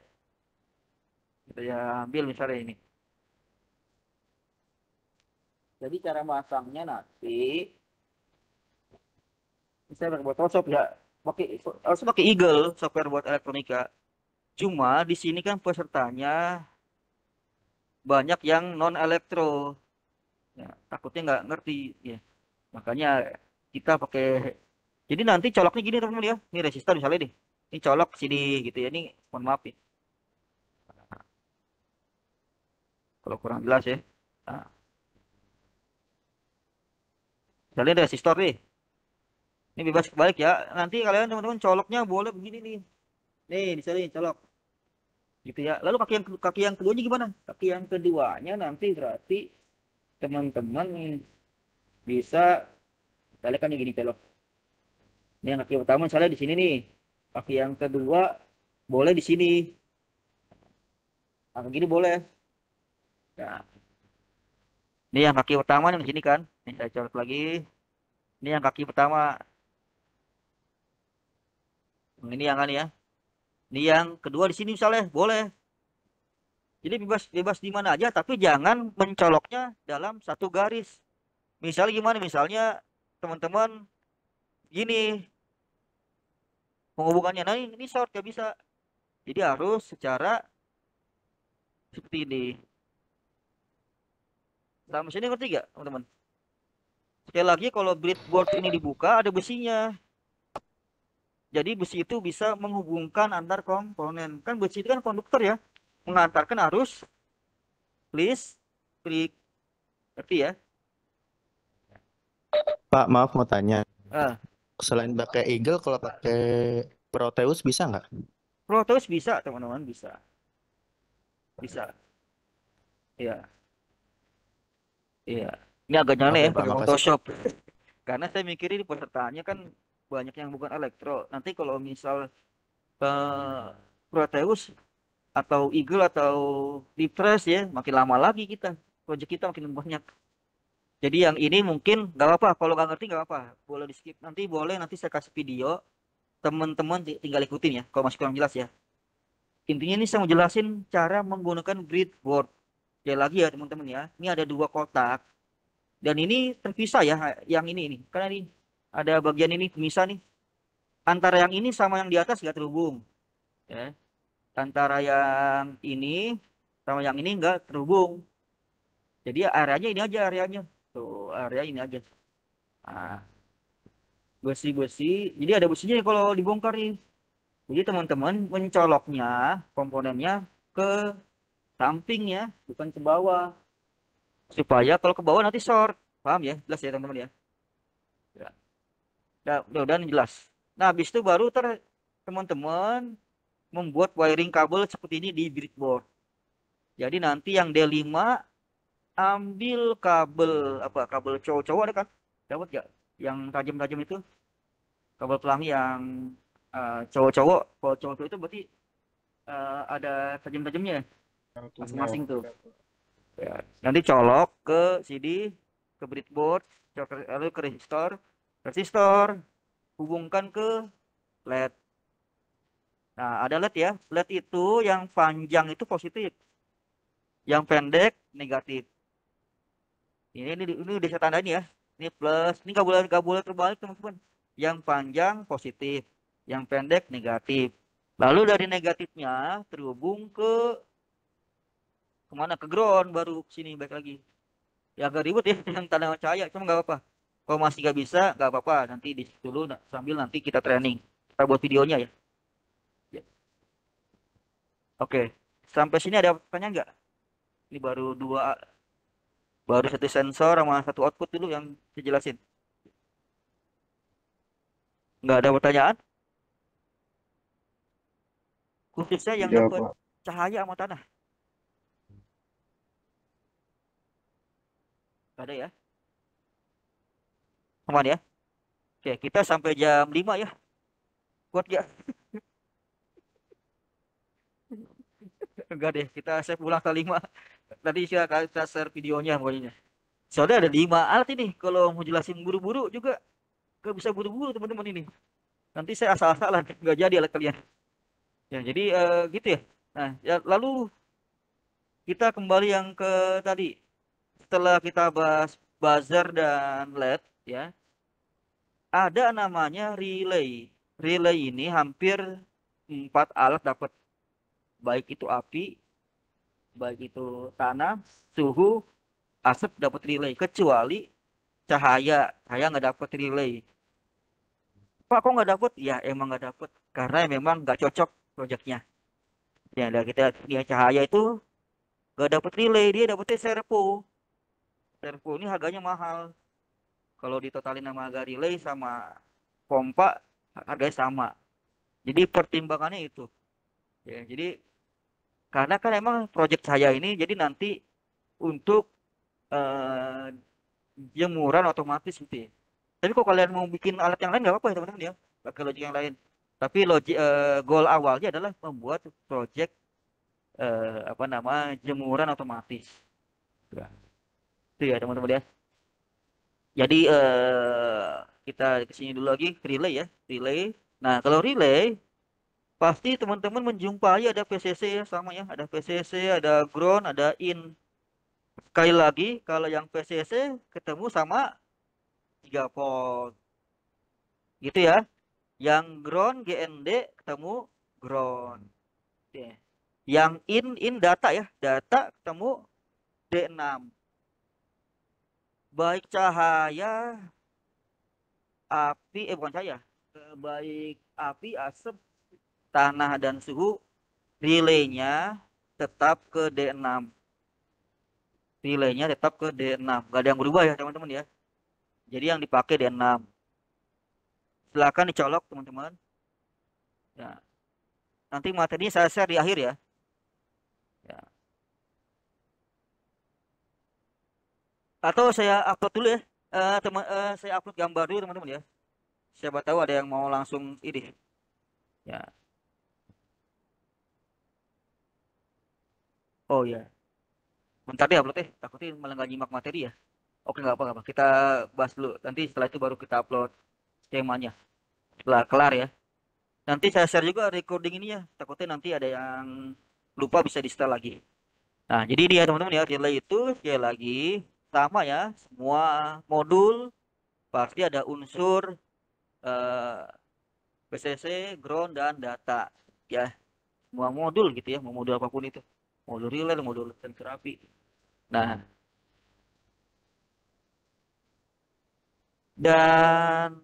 kita ya ambil misalnya ini. Jadi cara masangnya nanti saya pakai Photoshop ya. Harus pakai Eagle, software buat elektronika. Cuma di sini kan pesertanya banyak yang non elektro. Ya, takutnya nggak ngerti ya. Makanya kita pakai. Jadi nanti coloknya gini teman-teman ya. Ini resistor misalnya nih. Ini colok sini gitu ya. Ini mohon maaf ya. Kalau kurang jelas ya. Nah, misalnya ada resistor nih. Ini bebas kebalik ya. Nanti kalian teman-teman coloknya boleh begini nih. Nih di sini colok. Gitu ya. Lalu kaki yang keduanya gimana? Kaki yang keduanya nanti berarti teman-teman bisa misalnya kan gini colok. Ini yang kaki pertama misalnya di sini nih. Kaki yang kedua boleh di sini. Nah, gini boleh. Nah, ini yang kaki pertama yang di sini kan. Ini saya colok lagi. Ini yang kaki pertama. Ini yang kan ya. Ini yang kedua di sini misalnya boleh. Jadi bebas di mana aja, tapi jangan mencoloknya dalam satu garis. Misalnya gimana? Misalnya teman-teman gini penghubungannya, nah ini short gak bisa. Jadi harus secara seperti ini. Sama sini ngerti gak teman-teman? Sekali lagi kalau breadboard ini dibuka ada besinya. Jadi besi itu bisa menghubungkan antar komponen. Kan besi itu kan konduktor ya. Mengantarkan arus listrik. Ngerti ya? Pak, maaf mau tanya. Ah, Selain pakai Eagle, kalau pakai Proteus bisa nggak? Proteus bisa teman-teman, bisa. Bisa. Iya. Iya. Ini agak nyala Oke, ya Pak, pakai makasih. Photoshop. Karena saya mikirin di pesertanya kan banyak yang bukan elektro. Nanti kalau misal Proteus atau Eagle atau Deep Trace ya makin lama lagi kita. Project kita makin banyak. Jadi yang ini mungkin nggak apa-apa. Kalau nggak ngerti nggak apa-apa. Boleh di skip. Nanti boleh nanti saya kasih video. Teman-teman tinggal ikutin ya. Kalau masih kurang jelas ya. Intinya ini saya mau jelasin cara menggunakan breadboard. Ya lagi ya teman-teman ya. Ini ada dua kotak. Dan ini terpisah ya. Yang ini. Karena ini ada bagian ini pemisah nih. Antara yang ini sama yang di atas nggak terhubung. Ya. Antara yang ini sama yang ini nggak terhubung. Jadi areanya ini aja areanya. Tuh area ini aja. Nah, besi-besi. Jadi ada besinya kalau dibongkar nih. Jadi teman-teman mencoloknya komponennya ke samping ya, bukan ke bawah. Supaya kalau ke bawah nanti short. Paham ya? Jelas ya teman-teman ya. Ya. Udah jelas. Nah, habis itu baru teman-teman membuat wiring kabel seperti ini di breadboard. Jadi nanti yang D5 ambil kabel apa? Kabel cowok-cowok ada kan? Dapat gak? Yang tajam-tajam itu kabel pelangi yang cowok-cowok. Kalau cowok itu berarti ada tajam-tajamnya masing-masing tuh. Ya. Nanti colok ke CD, ke breadboard, lalu ke resistor, hubungkan ke LED. Nah, ada LED ya. LED itu yang panjang itu positif, yang pendek negatif. Ini udah saya tandain ya. Ini plus, ini nggak boleh terbalik teman-teman. Yang panjang positif, yang pendek negatif. Lalu dari negatifnya terhubung ke kemana? Ke ground baru sini baik lagi. Ya agak ribet ya yang tanda cahaya, cuma nggak apa-apa. Kalau masih nggak bisa nggak apa-apa. Nanti di situ dulu sambil nanti kita training. Kita buat videonya ya. Ya. Oke, sampai sini ada pertanyaan nggak? Ini baru satu sensor sama satu output dulu yang saya jelasin. Nggak ada pertanyaan? Khususnya yang Ya, dapat Pak. cahaya sama tanah. Nggak ada ya? Aman ya? Oke, kita sampai jam 5 ya. Kuat ya? Enggak deh, saya pulang ke 5. Tadi kita share videonya pokoknya. Soalnya ada 5 alat ini. Kalau mau jelasin buru-buru juga nggak bisa buru-buru teman-teman ini. Nanti saya asal-asalan, nggak jadi alat kalian. Ya, jadi gitu ya. Nah, ya, lalu kita kembali yang ke tadi. Setelah kita bahas buzzer dan LED, ya, ada namanya relay. Relay ini hampir 4 alat dapat. Baik itu api, baik itu tanah, suhu, asap dapat relay. Kecuali cahaya nggak dapat relay. Pak kok nggak dapet? Ya emang nggak dapet karena memang nggak cocok proyeknya. Ya ada kita dia cahaya itu nggak dapet relay, dia dapetnya servo. Servo ini harganya mahal. Kalau ditotalin sama harga relay sama pompa harganya sama. Jadi pertimbangannya itu. Ya, jadi karena kan emang proyek saya ini jadi nanti untuk eh, jemuran otomatis gitu ya. Tapi kalau kalian mau bikin alat yang lain nggak apa-apa ya teman-teman ya, pakai logik yang lain. Tapi goal awalnya adalah membuat project apa nama jemuran otomatis. Ya. Itu ya teman-teman ya. Jadi kita kesini dulu lagi relay ya, relay. Nah kalau relay pasti teman-teman menjumpai ada PCC ya sama ya, ada PCC, ada ground, ada in. Sekali lagi kalau yang PCC ketemu sama 3 volt. Gitu ya. Yang ground GND ketemu ground. Oke. Yang in data ya, data ketemu D6. Baik cahaya, api, bukan cahaya. Baik api, asap, tanah dan suhu, relaynya tetap ke D6. Relaynya tetap ke D6. Gak ada yang berubah ya teman-teman ya. Jadi yang dipakai D6. Silakan dicolok teman-teman. Ya. Nanti materinya saya share di akhir ya. Ya. Atau saya upload dulu ya. Saya upload gambar dulu teman-teman ya. Siapa tahu ada yang mau langsung ini. Ya. Oh ya. Bentar deh upload takutnya malah nggak nyimak materi ya. Oke nggak apa-apa. Kita bahas dulu. Nanti setelah itu baru kita upload skemanya. Setelah kelar ya. Nanti saya share juga recording ini ya. Takutnya nanti ada yang lupa bisa di setel lagi. Nah, jadi dia teman-teman ya, relay itu sekali lagi sama ya. Semua modul pasti ada unsur PCC, ground dan data ya. Semua modul gitu ya, mau modul apapun itu. Modul relay, modul sensor api. Nah, dan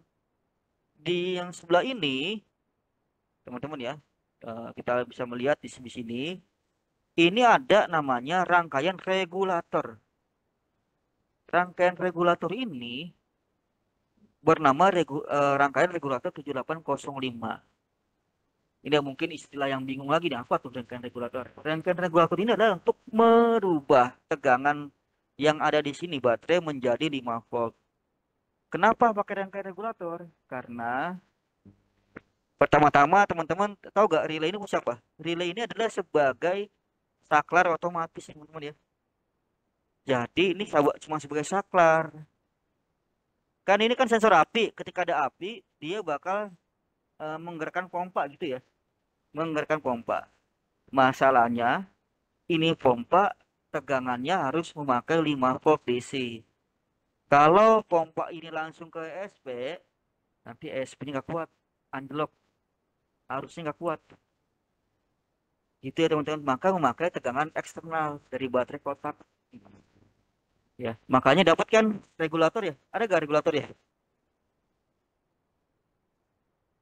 di yang sebelah ini teman-teman ya, kita bisa melihat di sini ini ada namanya rangkaian regulator. Rangkaian regulator ini bernama rangkaian regulator 7805. Ini mungkin istilah yang bingung lagi nih, apa tuh rangkaian regulator? Rangkaian regulator ini adalah untuk merubah tegangan yang ada di sini baterai menjadi 5 volt. Kenapa pakai rangkaian regulator? Karena pertama-tama teman-teman tahu gak relay ini siapa? Relay ini adalah sebagai saklar otomatis teman-teman ya. Jadi ini cuma sebagai saklar. Kan ini kan sensor api. Ketika ada api, dia bakal menggerakkan pompa gitu ya. Menggerakkan pompa. Masalahnya, ini pompa tegangannya harus memakai 5 volt DC. Kalau pompa ini langsung ke ESP, nanti ESP-nya nggak kuat. Anjlok. Harusnya nggak kuat. Gitu ya teman-teman. Maka memakai tegangan eksternal dari baterai kotak. Ya, makanya dapat kan regulator ya. Ada gak regulator ya?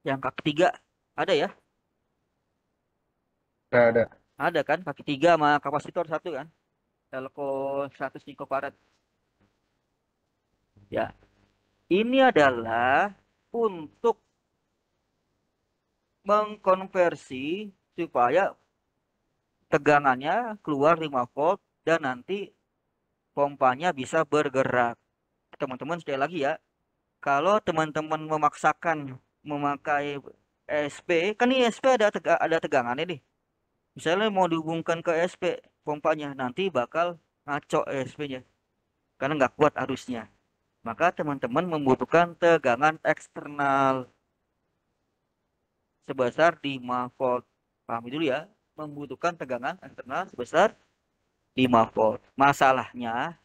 Yang kaki 3 ada ya? Ada. Ada kan kaki 3 sama kapasitor 1 kan? Telco 100 picofarad. Ya. Ini adalah untuk mengkonversi supaya tegangannya keluar 5 volt dan nanti pompanya bisa bergerak. Teman-teman sekali lagi ya, kalau teman-teman memaksakan memakai ESP, kan ini ESP ada tegangannya nih. Misalnya mau dihubungkan ke ESP pompanya, nanti bakal ngaco ESP-nya. Karena nggak kuat arusnya. Maka teman-teman membutuhkan tegangan eksternal sebesar 5 volt. Pahami dulu ya, membutuhkan tegangan eksternal sebesar 5 volt. Masalahnya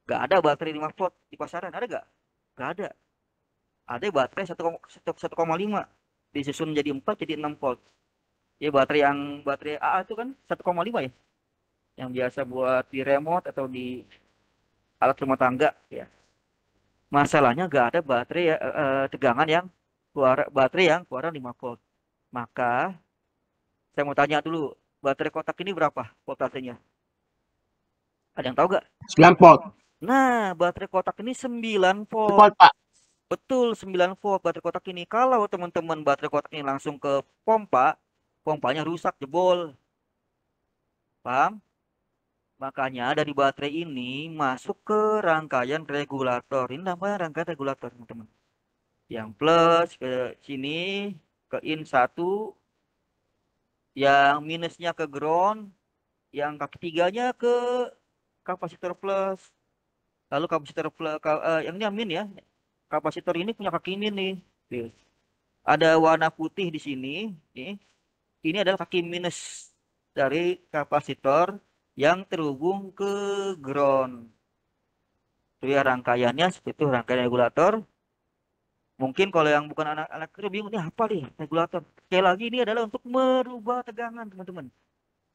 nggak ada baterai 5 volt di pasaran, ada nggak? Nggak ada. Ada baterai 1,5 disusun jadi 4 jadi 6 volt. Ya baterai AA itu kan 1,5 ya. Yang biasa buat di remote atau di alat rumah tangga ya. Masalahnya nggak ada baterai tegangan yang baterai yang keluaran 5 volt. Maka saya mau tanya dulu, baterai kotak ini berapa voltasenya? Ada yang tahu nggak? 9 volt. Nah, baterai kotak ini 9 volt. Volt, Pak. Betul, 9 volt baterai kotak ini. Kalau teman-teman baterai kotak ini langsung ke pompa, pompanya rusak, jebol. Paham? Makanya dari baterai ini masuk ke rangkaian regulator. Ini namanya rangkaian regulator, teman-teman. Yang plus ke sini, ke in 1, yang minusnya ke ground, yang kaki tiganya ke kapasitor plus. Lalu kapasitor plus, yang ini min ya. Kapasitor ini punya kaki ini nih. Tuh. Ada warna putih di sini. Ini adalah kaki minus dari kapasitor yang terhubung ke ground. Itu ya rangkaiannya seperti itu, rangkaian regulator. Mungkin kalau yang bukan anak-anak itu bingung, ini apa nih regulator? Sekali lagi ini adalah untuk merubah tegangan, teman-teman.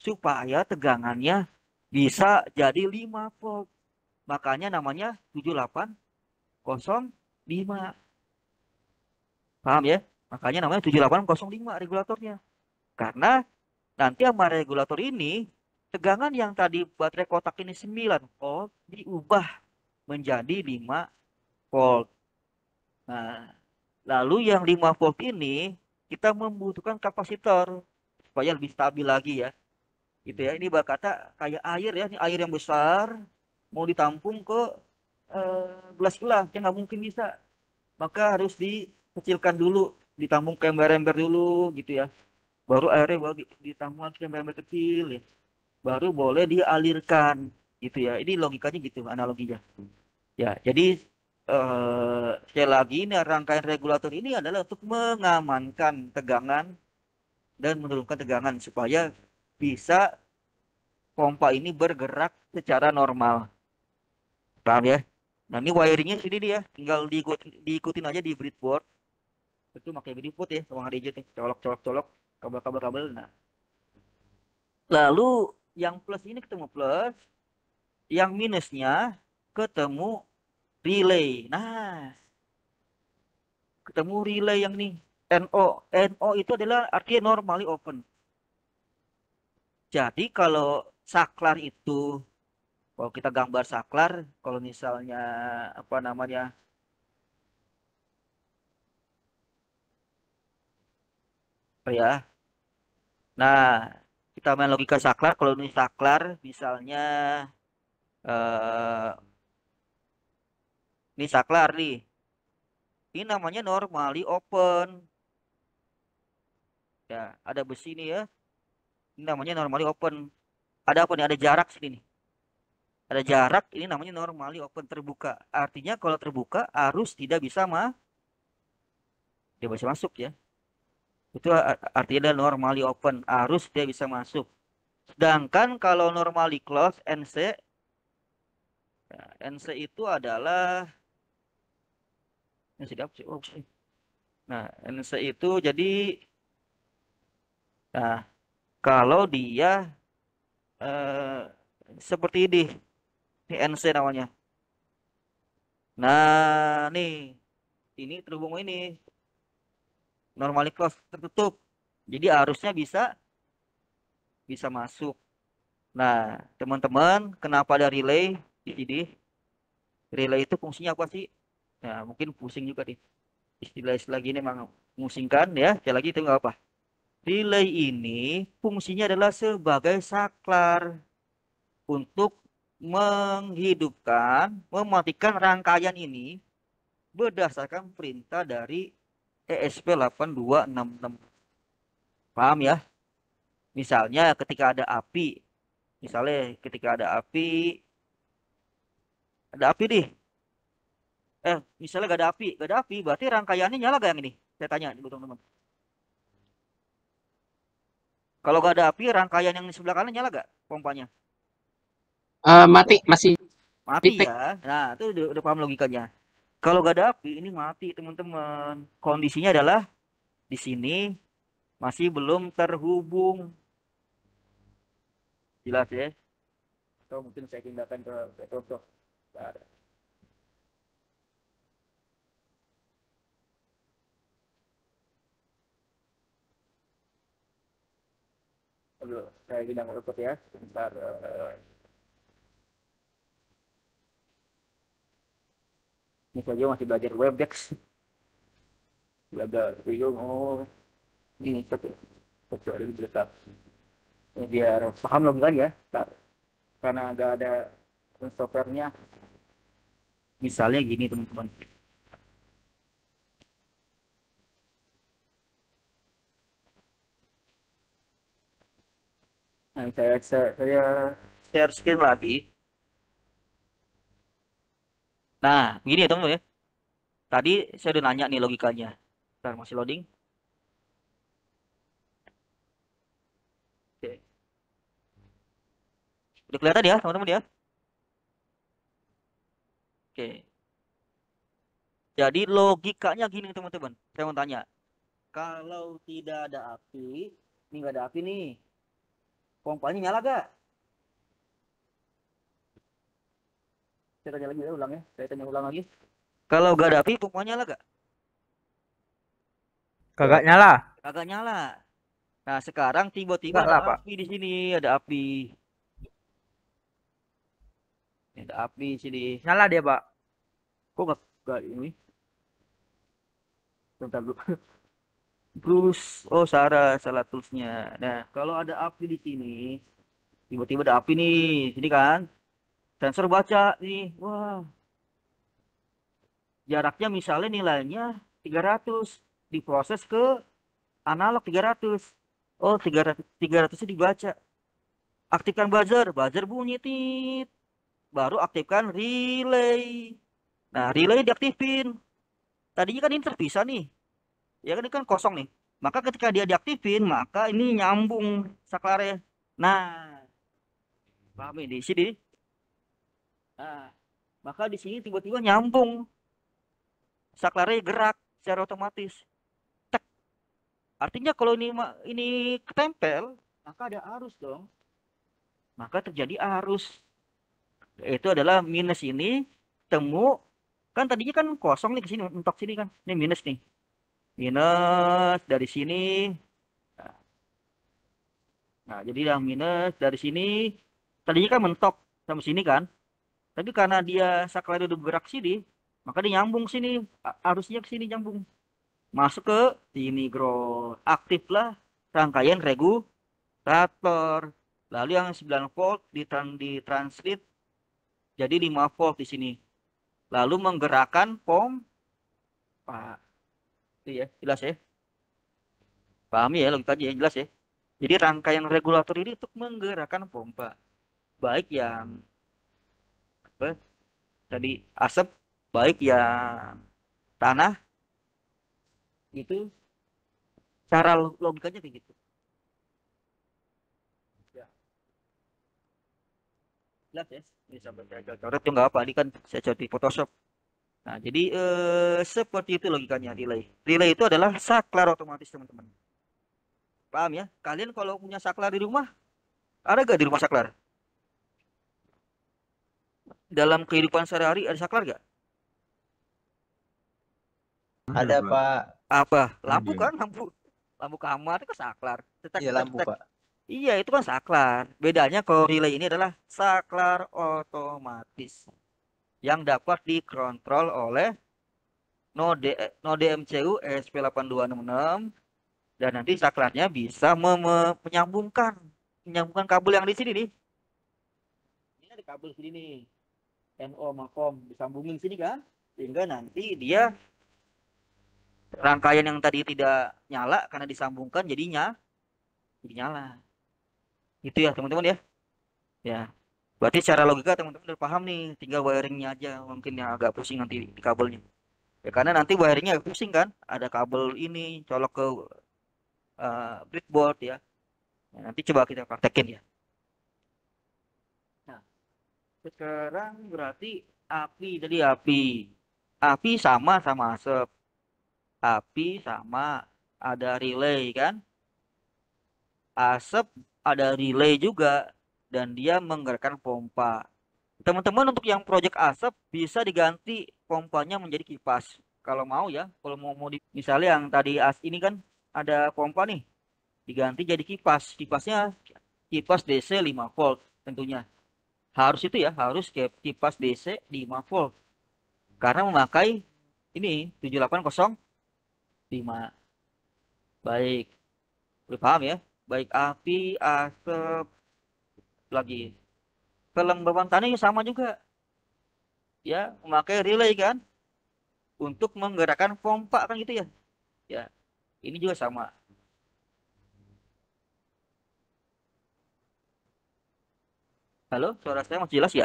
Supaya tegangannya bisa jadi 5 volt. Makanya namanya 7805. Paham ya? Makanya namanya 7805 regulatornya. Karena nanti sama regulator ini, tegangan yang tadi baterai kotak ini 9 volt diubah menjadi 5 volt. Nah, lalu yang 5 volt ini kita membutuhkan kapasitor supaya lebih stabil lagi ya. Gitu ya. Ini kata kayak air ya, ini air yang besar mau ditampung ke gelas-gelas, ya nggak mungkin bisa. Maka harus dikecilkan dulu, ditampung ke ember-ember dulu gitu ya. Baru airnya ditampung ke ember-ember kecil ya. Baru boleh dialirkan gitu ya. Ini logikanya gitu, analoginya. Ya, jadi sekali lagi ini rangkaian regulator ini adalah untuk mengamankan tegangan dan menurunkan tegangan supaya bisa pompa ini bergerak secara normal. Paham ya? Nah, ini wiringnya sini dia, tinggal diikutin aja di breadboard. Itu pakai breadboard ya, sama gadget nih, colok kabel-kabel. Nah, lalu yang plus ini ketemu plus, yang minusnya ketemu relay. Nah, ketemu relay yang nih NO. NO itu adalah artinya normally open. Jadi kalau saklar itu, kalau kita gambar saklar, kalau misalnya apa namanya, ya. Nah, kita main logika saklar. Kalau ini saklar, misalnya ini saklar nih. Ini namanya normally open. Ya, ada besi nih ya. Ini namanya normally open. Ada apa nih? Ada jarak sini nih. Ada jarak, ini namanya normally open, terbuka. Artinya kalau terbuka, arus tidak bisa masuk ya. Itu artinya ada normally open, arus tidak bisa masuk. Sedangkan kalau normally close, NC, ya, NC itu adalah nah, NC itu jadi, nah, kalau dia seperti ini NC namanya. Nah, nih, ini terhubung ini normally close, tertutup. Jadi arusnya bisa masuk. Nah, teman-teman, kenapa ada relay di sini? Relay itu fungsinya apa sih? Nah, mungkin pusing juga nih. Istilah-istilah gini memang memusingkan ya. Sekali lagi itu nggak apa. Relay ini fungsinya adalah sebagai saklar untuk menghidupkan, mematikan rangkaian ini berdasarkan perintah dari ESP8266. Paham ya? Misalnya ketika ada api, ada api nih. Misalnya gak ada api, berarti rangkaiannya nyala gak yang ini? Saya tanya dulu teman-teman. Kalau gak ada api, rangkaian yang di sebelah kanan nyala gak pompanya? Mati, masih Mati titik. ya. Nah, itu udah paham logikanya. Kalau gak ada api, ini mati teman-teman. Kondisinya adalah di sini masih belum terhubung. Jelas ya? Atau mungkin saya pindahkan ke contoh. Aduh, saya bidang repot ya. Sebentar. Ini saja masih belajar Webex. Belajar bingung. Oh, ini kecuali berdekat. Ini biar paham logikanya ya. Ntar. Karena agak ada softwarenya. Misalnya gini teman-teman. Nah, saya share screen lagi. Nah, begini ya teman-teman ya. Tadi saya udah nanya nih logikanya. Ntar masih loading. Oke. Udah kelihatan ya teman-teman ya? Oke. Jadi logikanya gini teman-teman. Saya mau tanya. Kalau tidak ada api, ini nggak ada api nih. Pompanya nyala gak? Saya tanya lagi ya, ulang ya. Saya tanya ulang lagi. Kalau gak ada api, pompanya nyala gak? Kagak nyala. Kagak nyala. Nah, sekarang tiba-tiba Nyala, ada Pak. api di sini, ada api. Ini ada api sini. Nyala dia, Pak. Kok gak ini? Bentar dulu. Terus, oh salah toolsnya. Nah, kalau ada api di sini, tiba-tiba ada api nih, sini kan? Sensor baca nih, wah. Jaraknya misalnya nilainya 300, diproses ke analog 300. Oh, 300 dibaca. Aktifkan buzzer bunyi tit. Baru aktifkan relay. Nah, relay diaktifin. Tadinya kan ini terpisah nih. Ya kan ini kan kosong nih. Maka ketika dia diaktifin, maka ini nyambung saklare. Nah, paham ini di sini. Nah, maka di sini tiba-tiba nyambung. Saklare gerak secara otomatis. Tek. Artinya kalau ini ketempel, maka ada arus dong. Maka terjadi arus. Itu adalah minus ini temu kan tadinya kan kosong nih ke sini mentok sini kan. Ini minus nih. Minus dari sini. Nah, jadi yang minus dari sini tadinya kan mentok sampai sini kan. Tapi karena dia saklare udah bergerak sini, maka dia nyambung sini. Arusnya ke sini nyambung. Masuk ke sini ground. Aktiflah rangkaian regulator. Lalu yang 9 volt ditranslate jadi 5 volt di sini. Lalu menggerakkan pompa. Iya, jelas ya. Pahami ya logikanya yang jelas ya. Jadi rangkaian regulator ini untuk menggerakkan pompa. Baik yang apa? Tadi asap, baik yang tanah. Itu cara logikanya kayak gitu. Ya. Jelas ya. Ini sampai saya coret itu nggak apa, ini kan saya coret di Photoshop. Nah, jadi seperti itu logikanya relay. Relay itu adalah saklar otomatis, teman-teman. Paham ya? Kalian kalau punya saklar di rumah, ada gak di rumah saklar? Dalam kehidupan sehari-hari ada saklar gak? Ada, Pak. Apa? Lampu Ada. kan? Lampu kamar itu kan saklar. Iya, lampu, Pak. Iya, itu kan saklar. Bedanya kalau relay ini adalah saklar otomatis yang dapat dikontrol oleh node MCU ESP8266 dan nanti saklarnya bisa menyambungkan kabel yang di sini nih. Ini ada kabel sini nih. NO sama COM disambungin sini kan? Sehingga nanti dia rangkaian yang tadi tidak nyala karena disambungkan jadi nyala. Itu ya teman-teman ya. Ya. Berarti secara logika teman-teman udah paham nih, tinggal wiringnya aja mungkin yang agak pusing nanti di kabelnya. Ya karena nanti wiringnya agak pusing kan, ada kabel ini colok ke breadboard ya. Nah, nanti coba kita praktekin ya. Nah, sekarang berarti api sama asap. Api sama ada relay kan? Asap ada relay juga dan dia menggerakkan pompa. Teman-teman untuk yang project asap bisa diganti pompanya menjadi kipas. Kalau mau ya, kalau mau misalnya yang tadi ini kan ada pompa nih. Diganti jadi kipas. Kipasnya kipas DC 5 volt tentunya. Harus itu ya, harus kipas DC 5 volt. Karena memakai ini 7805. Baik. Udah paham ya? Baik api, asap, lagi. Kelembaban tanahnya sama juga. Ya, memakai relay kan untuk menggerakkan pompa kan gitu ya. Ya. Ini juga sama. Halo, suara saya masih jelas ya?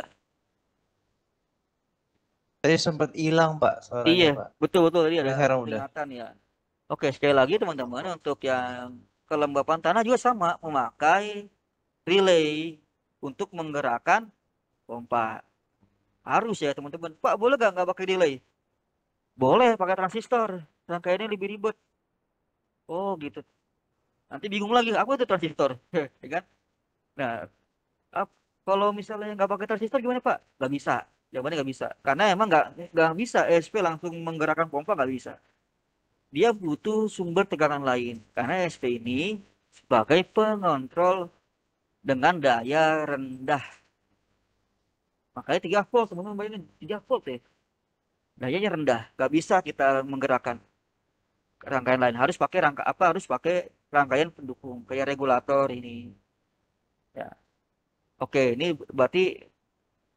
Tadi sempat hilang Pak suaranya Iya, Pak. betul tadi ada Sekarang udah. peringatan ya. Oke, sekali lagi teman-teman untuk yang kelembapan tanah juga sama, memakai relay untuk menggerakkan pompa. Harus ya teman-teman. Pak, boleh nggak pakai relay? Boleh pakai transistor. Rangkaiannya lebih ribet. Oh gitu. Nanti bingung lagi, apa itu transistor? Ya kan? Nah, kalau misalnya nggak pakai transistor gimana Pak? Nggak bisa. Jawabannya nggak bisa. Karena emang nggak bisa ESP langsung menggerakkan pompa, nggak bisa. Dia butuh sumber tegangan lain. Karena ESP ini sebagai pengontrol dengan daya rendah. Makanya 3 volt, teman-teman bayangin. 3 volt ya. Dayanya rendah. Nggak bisa kita menggerakkan rangkaian lain. Harus pakai harus pakai rangkaian pendukung. Kayak regulator ini. Ya. Oke, ini berarti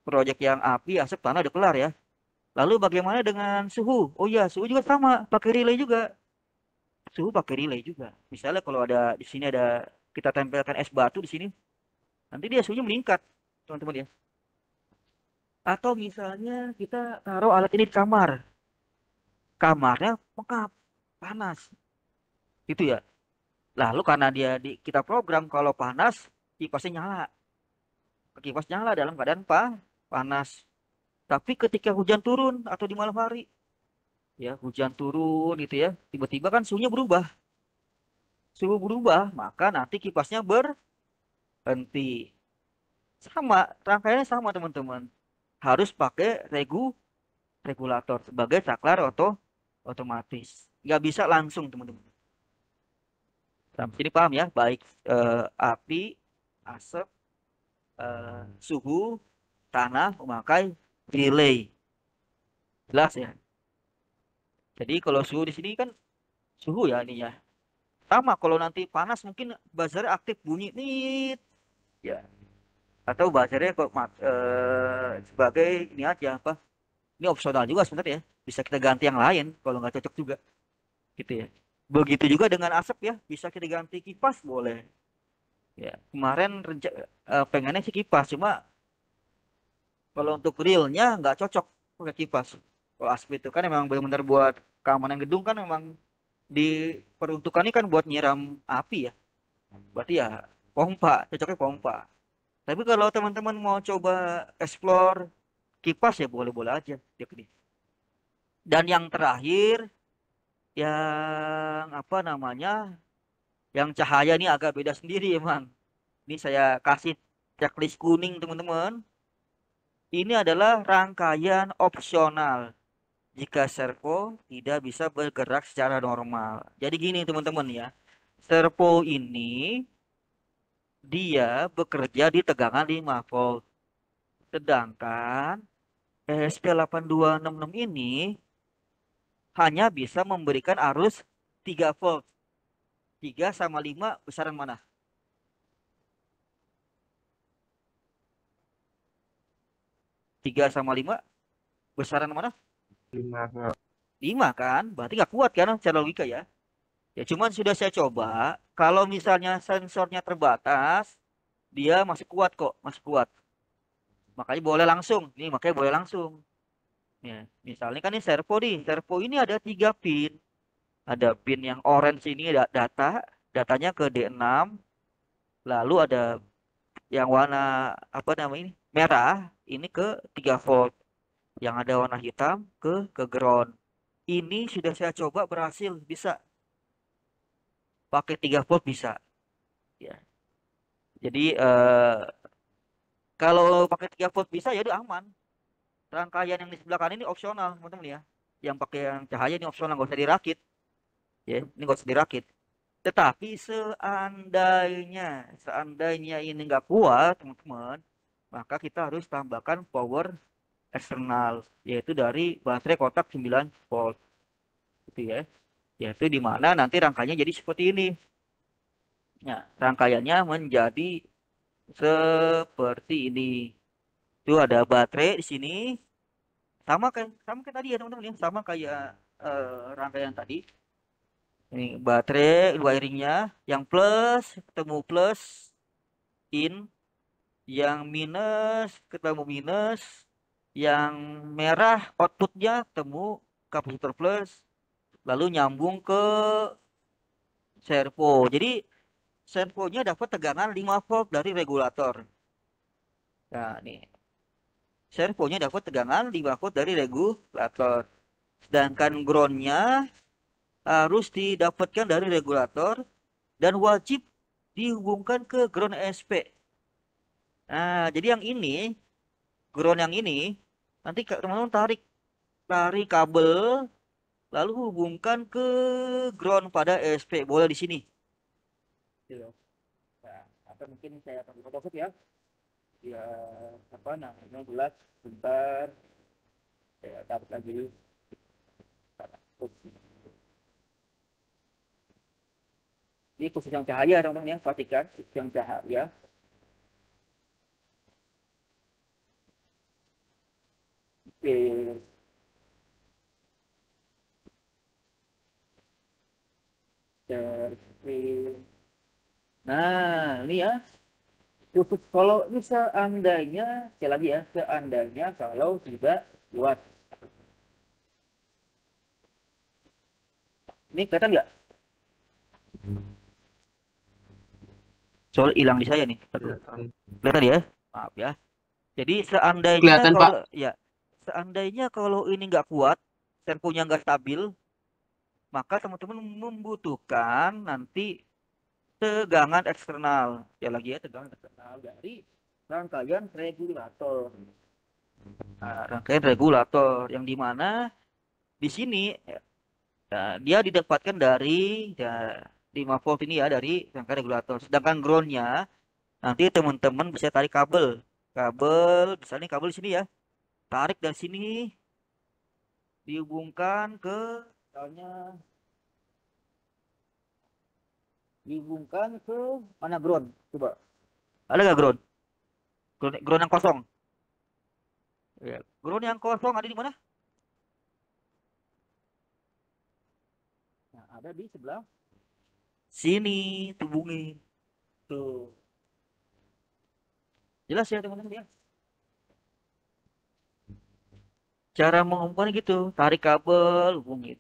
proyek yang api, asap, tanah udah kelar ya. Lalu bagaimana dengan suhu? Oh iya, suhu juga sama, pakai relay juga. Suhu pakai relay juga. Misalnya kalau ada di sini ada kita tempelkan es batu di sini, nanti dia suhunya meningkat, teman-teman ya. Atau misalnya kita taruh alat ini di kamar. Kamarnya mengap, panas. Itu ya. Lalu karena kita program kalau panas, kipasnya nyala. Kipas nyala dalam keadaan panas. Tapi ketika hujan turun atau di malam hari, ya hujan turun gitu ya, tiba-tiba kan suhunya berubah. Suhu berubah, maka nanti kipasnya berhenti. Sama, rangkaiannya sama teman-teman. Harus pakai regulator sebagai saklar otomatis. Nggak bisa langsung teman-teman. Sampai sini paham ya? Baik api, asap, suhu, tanah memakai relay. Jelas ya? Jadi kalau suhu di sini kan suhu ya ini ya. Sama kalau nanti panas mungkin buzzer aktif bunyi nit ya. Atau buzzernya kok sebagai ini aja apa? Ini opsional juga sebenarnya ya. Bisa kita ganti yang lain kalau nggak cocok juga. Gitu ya. Begitu juga dengan asap ya, bisa kita ganti kipas boleh. Ya, kemarin pengennya sih kipas, cuma kalau untuk realnya nggak cocok pakai kipas. Kalau asap itu kan memang benar-benar buat keamanan gedung kan memang diperuntukannya kan buat nyiram api ya. Berarti ya pompa, cocoknya pompa. Tapi kalau teman-teman mau coba explore kipas ya boleh-boleh aja. Dan yang terakhir yang apa namanya? Yang cahaya ini agak beda sendiri emang. Ini saya kasih checklist kuning teman-teman. Ini adalah rangkaian opsional jika servo tidak bisa bergerak secara normal. Jadi gini teman-teman ya. Servo ini dia bekerja di tegangan 5 volt. Sedangkan ESP8266 ini hanya bisa memberikan arus 3 volt. 3 sama 5 besaran mana? 3 sama 5 besaran mana? 5. 5 kan? Berarti nggak kuat kan secara logika ya. Ya cuman sudah saya coba. Kalau misalnya sensornya terbatas, dia masih kuat kok. Masih kuat. Makanya boleh langsung. Nih makanya boleh langsung. Ya, misalnya kan ini servo nih. Servo ini ada 3 pin. Ada pin yang orange ini datanya ke D6. Lalu ada yang warna apa namanya ini? Merah ini ke 3 volt. Yang ada warna hitam ke ground. Ini sudah saya coba berhasil, bisa. Pakai 3 volt bisa. Ya. Jadi kalau pakai 3 volt bisa ya udah aman. Rangkaian yang di sebelah kanan ini opsional, teman-teman ya. Yang pakai yang cahaya ini opsional, nggak usah dirakit. Ya, ini nggak usah dirakit. Tetapi seandainya ini nggak kuat, teman-teman, maka kita harus tambahkan power eksternal, yaitu dari baterai kotak 9 volt. Gitu ya. Yaitu di mana nanti rangkaiannya jadi seperti ini. Nah, rangkaiannya menjadi seperti ini. Itu ada baterai di sini. Sama kayak tadi ya, teman-teman ya. Sama kayak rangkaian tadi. Ini baterai wiringnya, yang plus ketemu plus in, yang minus ketemu minus, yang merah outputnya ketemu kapasitor plus, lalu nyambung ke servo. Jadi servonya dapat tegangan 5 volt dari regulator. Nah, nih. Servonya dapat tegangan 5 volt dari regulator. Sedangkan groundnya harus didapatkan dari regulator dan wajib dihubungkan ke ground SP. Nah, jadi yang ini, ground yang ini, nanti teman-teman tarik kabel, lalu hubungkan ke ground pada SP. Boleh di sini. Nah, atau mungkin saya akan fotokopi ya. Ya, apa namanya, jelas, bentar. Saya tarik lagi. Ini khusus yang cahaya, teman-teman ya, perhatikan khusus yang cahaya. Oke. Nah, ini ya. Khusus kalau ini seandainya, sekali lagi ya, seandainya kalau tidak kuat. Ini kelihatan nggak? Soal hilang di saya nih. Kelihatan ya? Maaf ya. Jadi seandainya Kelihatan, Pak. seandainya kalau ini nggak kuat, servonya nggak stabil, maka teman-teman membutuhkan nanti tegangan eksternal. Ya lagi ya, tegangan eksternal dari rangkaian regulator. Nah, rangkaian regulator yang dimana di sini dia didapatkan dari 5 volt ini ya, dari rangkaian regulator. Sedangkan groundnya nanti teman-teman bisa tarik kabel, misalnya kabel di sini ya, tarik dari sini dihubungkan ke, misalnya dihubungkan ke mana ground, coba ada nggak ground? Ground yang kosong ya, ground yang kosong ada di mana? Nah, ada di sebelah sini, hubungin tuh. Jelas ya teman-teman ya. Cara menghubungkan gitu, tarik kabel, hubungin.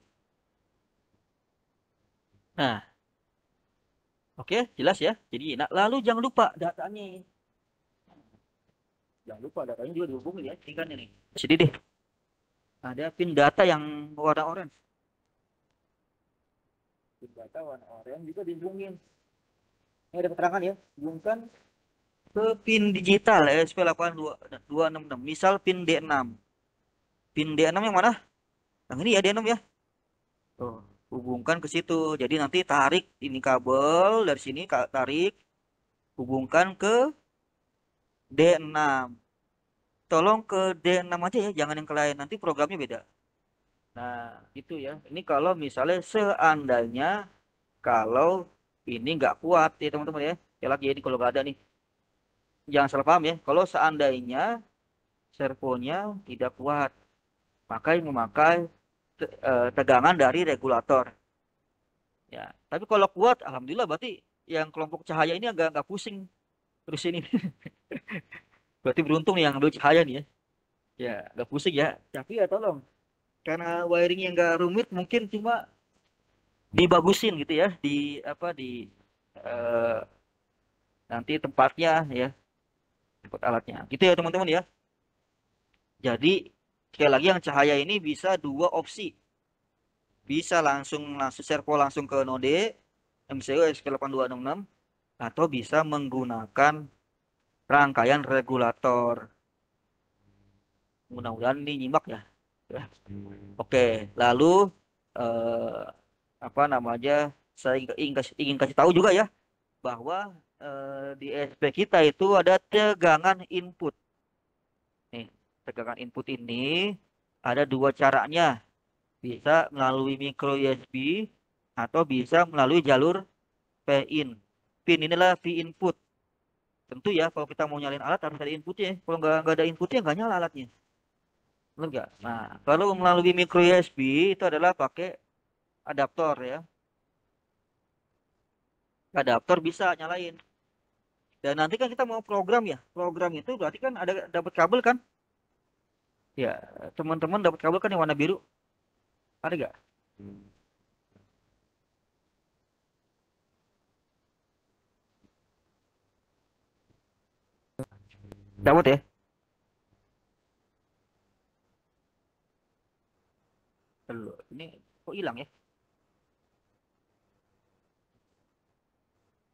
Nah, oke, jelas ya. Jadi, lalu jangan lupa datanya. Jangan lupa datanya juga dihubungin ya. Ini kan ini. Sini deh. Ada pin data yang warna orange. Pin data warna orange juga dihubungin. Ini ada keterangan ya. Hubungkan ke pin digital SP8266. Misal pin D6. Pin D6 yang mana? Yang ini ya, D6 ya. Tuh, hubungkan ke situ. Jadi nanti tarik ini kabel dari sini, tarik, hubungkan ke D6. Tolong ke D6 aja ya, jangan yang ke lain. Nanti programnya beda. Nah, itu ya. Ini kalau misalnya seandainya kalau ini nggak kuat ya teman-teman ya. Ya lagi ini kalau nggak ada nih. Jangan salah paham ya. Kalau seandainya servonya tidak kuat, maka memakai tegangan dari regulator. Ya, tapi kalau kuat, alhamdulillah berarti yang kelompok cahaya ini agak pusing terus ini. Berarti beruntung nih yang ambil cahaya nih ya. Ya, agak pusing ya. Tapi ya tolong, karena wiring yang nggak rumit, mungkin cuma dibagusin gitu ya, di apa di nanti tempatnya ya, tempat alatnya. Gitu ya teman-teman ya. Jadi sekali lagi yang cahaya ini bisa dua opsi. Bisa langsung servo langsung ke node MCU SP8266 atau bisa menggunakan rangkaian regulator. Mudah-mudahan ini nyimak ya. Oke, lalu apa namanya, saya ingin kasih tahu juga ya bahwa di SP kita itu ada tegangan input. Nih, tegangan input ini ada dua caranya. Bisa melalui micro USB atau bisa melalui jalur P-in. Pin inilah V input. Tentu ya kalau kita mau nyalain alat harus ada inputnya. Kalau nggak ada inputnya nggak nyala alatnya. Benar nggak? Nah, kalau melalui micro USB itu adalah pakai adaptor ya. Adaptor bisa nyalain. Dan nanti kan kita mau program ya. Program itu berarti kan ada dapat kabel kan? Ya, teman-teman dapat kabel kan yang warna biru? Ada nggak? Dapat ya? Loh, ini kok hilang ya?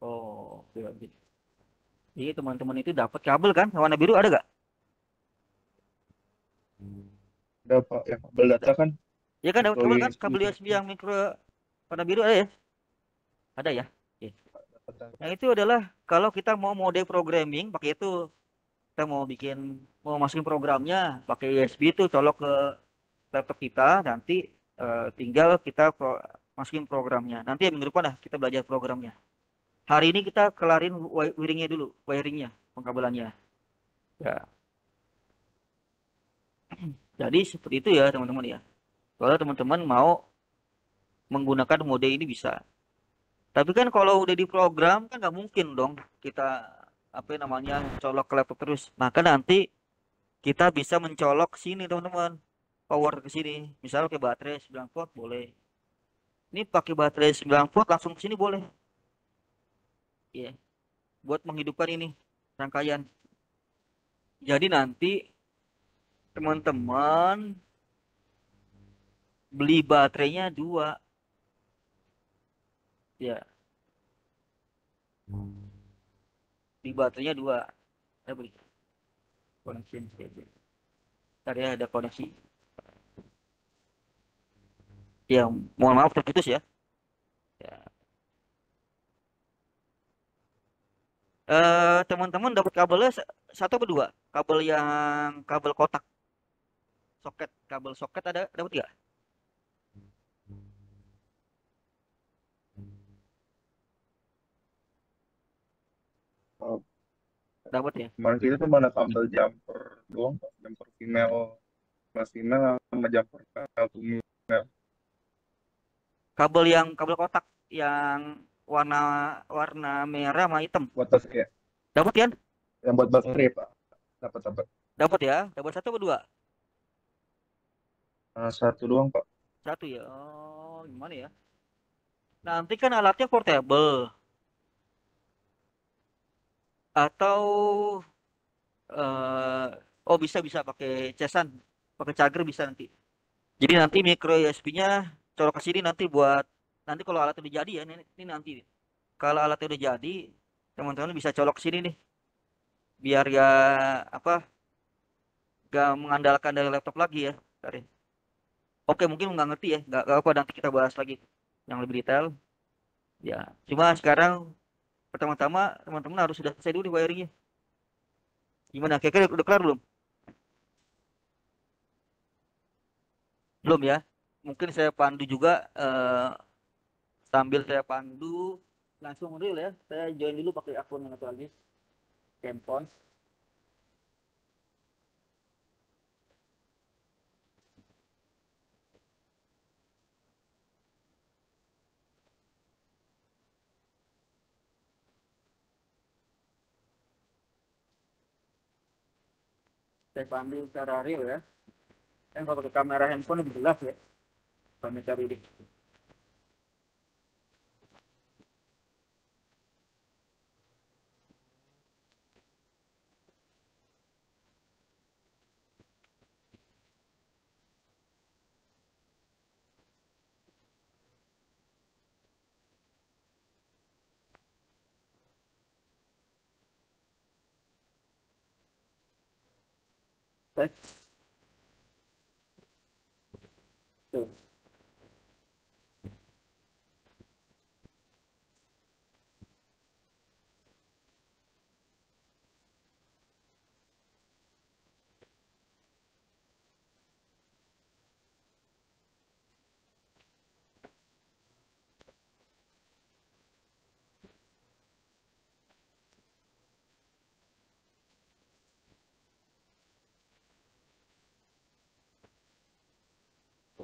Oh, oke, oke. Jadi teman-teman itu dapat kabel kan? Yang warna biru ada nggak? Ada Pak, yang kabel data kan? Ya kan dapat Micro kabel kan? USB. Kabel USB yang mikro warna biru ada ya? Ada ya? Oke. Yang itu adalah kalau kita mau mode programming pakai itu, kita mau masukin programnya pakai USB itu colok ke laptop kita, nanti tinggal kita masukin programnya. Nanti minggu depan lah kita belajar programnya. Hari ini kita kelarin wiringnya dulu, wiringnya, pengkabelannya. Ya. Jadi seperti itu ya teman-teman ya. Kalau teman-teman mau menggunakan mode ini bisa. Tapi kan kalau udah diprogram kan nggak mungkin dong kita apa namanya colok ke laptop terus. Maka nanti kita bisa mencolok ke sini teman-teman. Power ke sini. Misalnya pakai baterai 9 volt boleh. Ini pakai baterai 9 volt langsung ke sini boleh. Iya. Buat menghidupkan ini rangkaian. Jadi nanti teman-teman beli baterainya 2. Ya. Di baterainya 2. Saya beli. Koneksi. Tadi ada koneksi. Ya, mohon maaf terputus ya. Ya. Teman-teman dapat kabelnya 1 atau 2? Kabel yang kabel kotak. Soket, kabel soket ada dapat nggak? Oh, Dapat ya. kemarin kita tuh mana kabel jumper doang Pak. Jumper female, mas female sama jumper male to male. Kabel yang kabel kotak yang warna warna merah sama hitam. Buat tas ya. Dapat kan? Yang buat baterai Pak. Dapat. Dapat ya. Dapat 1 atau 2? Satu doang Pak. 1 ya. Oh, gimana ya? Nanti kan alatnya portable. Atau bisa pakai casan, pakai charger bisa nanti. Jadi nanti micro USB-nya colok ke sini nanti buat nanti kalau alat udah jadi ya ini nanti. Kalau alatnya udah jadi, teman-teman bisa colok ke sini nih. Biar ya apa? Gak mengandalkan dari laptop lagi ya. Tadi. Oke, mungkin nggak ngerti ya, nggak apa nanti kita bahas lagi yang lebih detail. Ya, cuma sekarang pertama-tama teman-teman harus sudah selesai dulu nih wiringnya. Gimana? Kira-kira udah kelar belum? Belum ya? Mungkin saya pandu juga sambil saya pandu langsung real ya. Saya join dulu pakai akun yang satu lagi, handphone. Saya pandu secara real ya. Kan kalau pakai kamera handphone lebih jelas ya. Kami cari di tuh.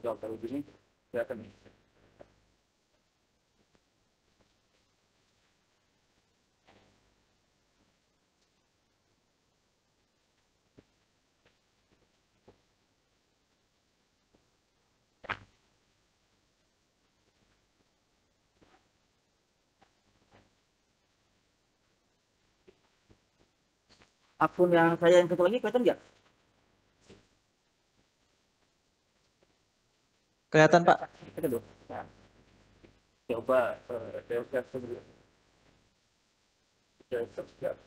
Udah kalau gini kelihatan nih. Akun yang saya yang satu lagi kelihatan nggak? Kelihatan Pak. Kelihatan dong. Nah, coba saya share dulu. Saya share.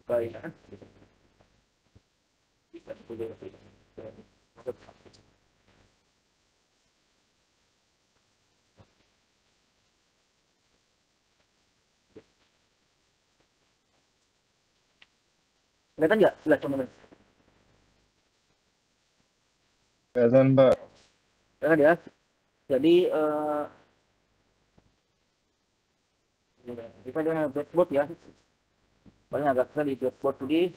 Baik. Kelihatan nggak? Lihat teman-teman. Kelihatan, Pak. Kelihatan ya. Jadi kita dengan dashboard ya. Paling agak susah di dashboard tadi.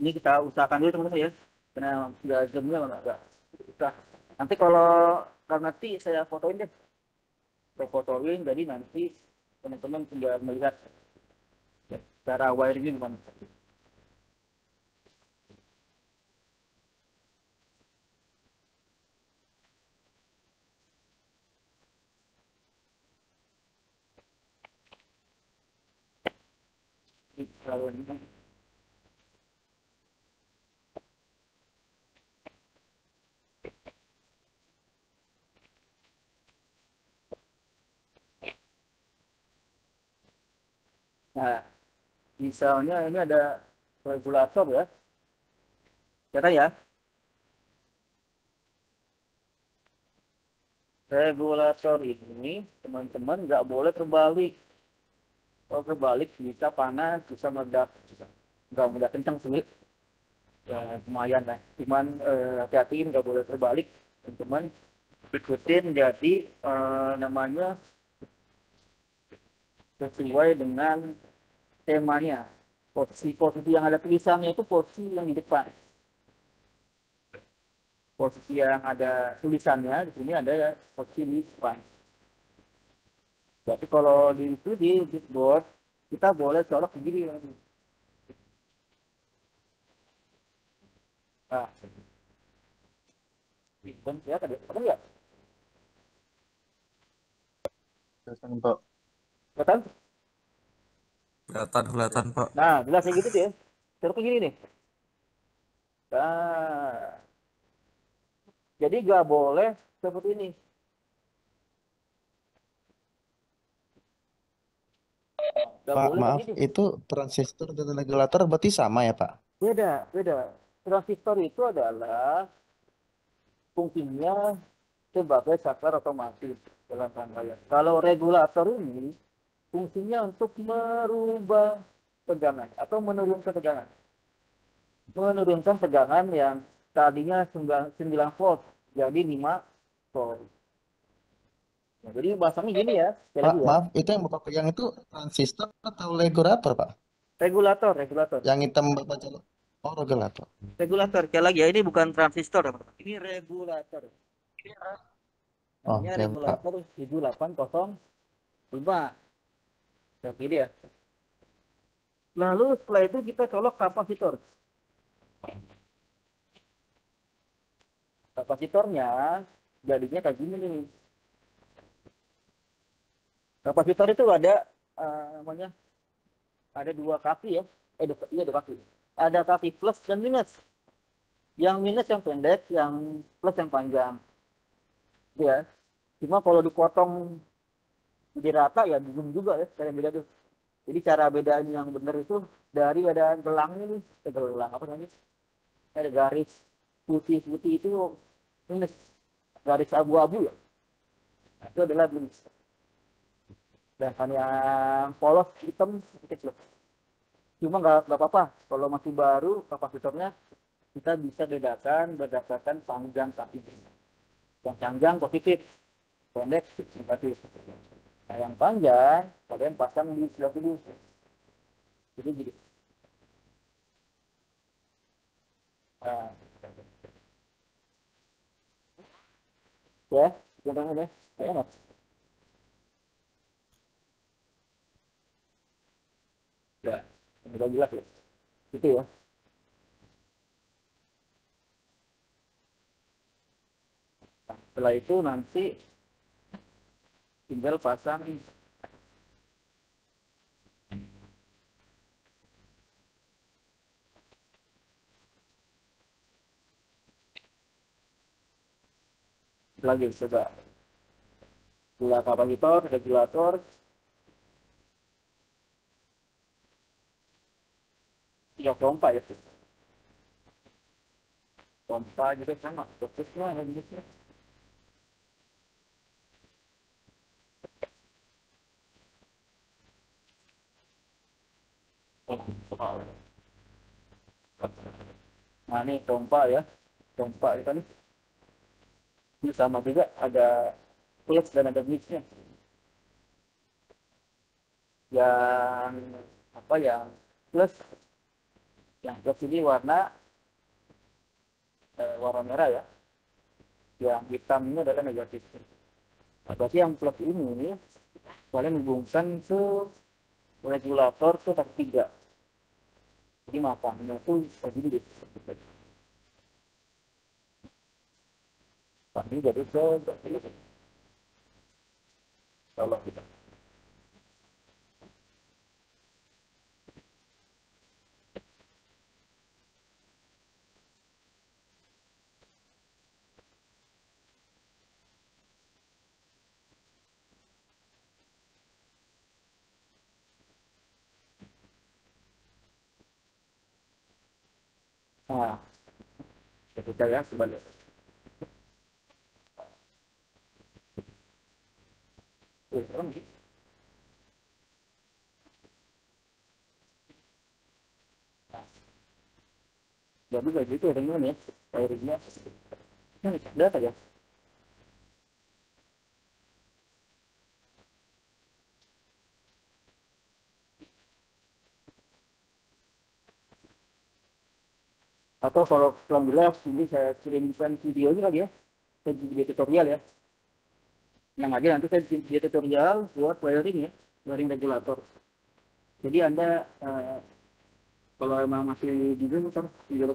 Ini kita usahakan dulu teman-teman ya. Karena sudah jamnya agak susah. Nanti kalau karena saya fotoin deh. Saya fotoin, jadi nanti teman-teman tinggal melihat cara wiringnya gimana. Kalau ini nah, misalnya ini ada regulator ya. Kata ya. Regulator ini teman-teman nggak boleh terbalik. Kalau terbalik bisa panas, bisa meledak. Nggak meledak kencang sih. Ya, lumayan lah. Cuman hati-hatiin nggak boleh terbalik. Teman-teman ikutin jadi namanya sesuai dengan temanya. Posisi yang ada tulisannya itu posisi yang di depan. Posisi yang ada tulisannya di sini ada posisi di depan. Jadi kalau di itu di dashboard kita boleh colok begini. Nah, dan ya tadi apa ya? Kelihatan, Pak. Kelihatan? Kelihatan Pak. Nah, jelas kayak gitu deh. Colok begini nih. Nah, jadi nggak boleh seperti ini. Nggak Pak, boleh maaf, begini. itu transistor dan regulator berarti sama ya Pak? Beda. Transistor itu adalah fungsinya sebagai saklar otomatis dalam rangkaian. Kalau regulator ini fungsinya untuk merubah tegangan atau menurunkan tegangan. Menurunkan tegangan yang tadinya 9 volt jadi 5 volt. Nah, jadi bahasanya gini ya. Pak, maaf, itu yang Bapak pegang itu transistor atau regulator Pak? Regulator. Yang hitam Bapak colok. Oh, regulator. Regulator. Sekali lagi ya, ini bukan transistor. Ini regulator. Oh, Namanya oke, regulator 7805. Nah, ini ya. Lalu setelah itu kita colok kapasitor. Kapasitornya jadinya kayak gini nih. Kapasitor itu ada namanya ada 2 kaki ya. Iya 2 kaki. Ada kaki plus dan minus. Yang minus yang pendek, yang plus yang panjang. Ya. Cuma kalau dipotong di rata ya bingung juga ya, kayak beda tuh. Jadi cara bedain yang benar itu dari ada gelangnya nih, gelang apa namanya? Ada garis putih-putih itu ini garis abu-abu ya. Nah, itu adalah bleach. Dan yang polos hitam kecil. Cuma nggak apa-apa kalau masih baru kapasitornya kita bisa bedakan berdasarkan panjang kaki. Yang panjang positif, pendek negatif. Nah, yang panjang kalian pasang di sebelah kiri. Jadi gini. Nah, ya, contohnya deh. Enak. Ya, udah jelas ya. Itu ya. Nah, setelah itu nanti tinggal pasang lagi coba gula kapasitor, regulator, ya pompa ya. Pompa juga sama, fokusnya jenisnya. Nah ini pompa ya, pompa itu nih. Ini sama juga ada plus dan ada minusnya. Yang apa yang plus ini warna merah ya. Yang hitam ini adalah negatif. Nah, berarti yang plus ini kalian hubungkan ke regulator ke tak 3. Jadi matangnya itu begini deh. Ini jadi kalau kita nah, kita ya sebalik. Jadi kayak gitu ya teman ya, airnya ini lihat aja. Atau kalau kurang jelas ini saya kirimkan videonya lagi ya, video tutorial ya. Yang lagi nanti saya bikin video tutorial buat wiring ya, wiring regulator. Jadi Anda kalau emang masih bingung ntar video.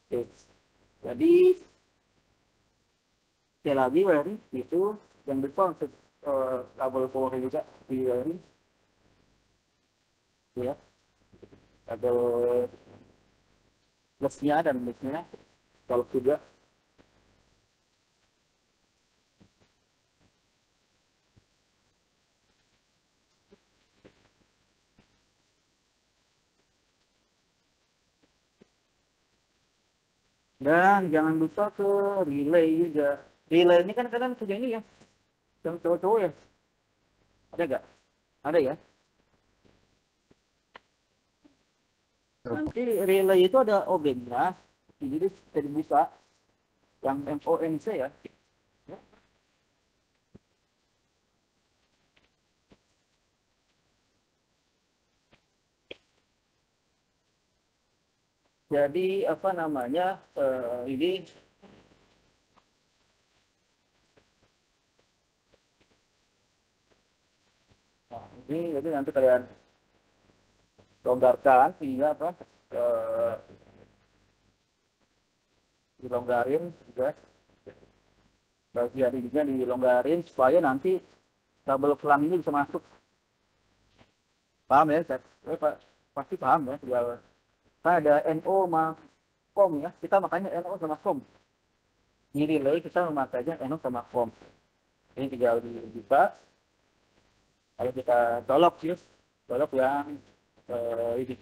Oke. Jadi sekali lagi wiring itu yang depan untuk kabel power juga di wiring ya, kabel plusnya dan minusnya kalau juga. Dan jangan lupa ke relay juga. Relay ini kan kadang kerja ini ya, yang cowok-cowok ya. Ada nggak? Ada ya. Nanti relay itu ada OB-nya, jadi bisa dibuka yang MONC ya. Jadi apa namanya ini jadi nanti kalian longgarkan sehingga apa dilonggarin juga bagian ininya dilonggarin supaya nanti kabel pelang ini bisa masuk. Paham ya? Saya pasti paham ya. Kan ada NO sama COM ya, kita makanya NO sama COM. Di relay kita memakainya NO sama COM. Ini tinggal dibuka, Ayo kita colok yuk, colok yang ini.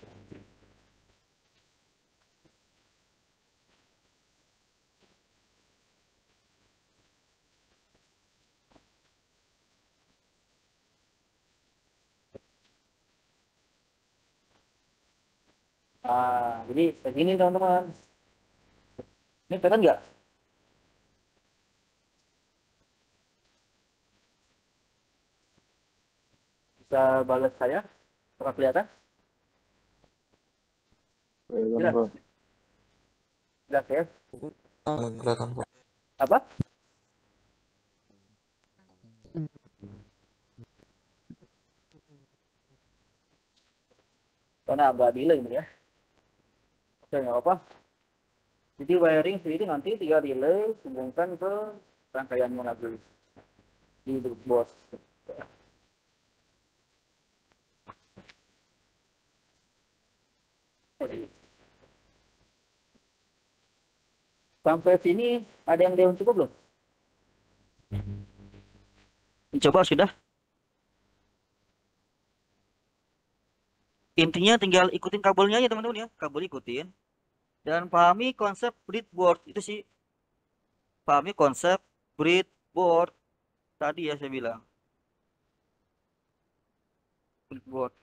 Jadi begini teman-teman. Ini kelihatan nggak? Bisa balas saya? Apakah kelihatan? Jelas? Jelas ya? Kelihatan kok. Apa? Karena agak delay ini ya. Oke, nggak apa. Jadi wiring sendiri nanti tinggal delay, hubungkan ke rangkaiannya lagi di box. Sampai sini ada yang belum cukup belum? Coba sudah. Intinya tinggal ikutin kabelnya aja teman-teman ya, kabel ikutin. Dan pahami konsep breadboard itu sih. Pahami konsep breadboard tadi ya saya bilang. Breadboard.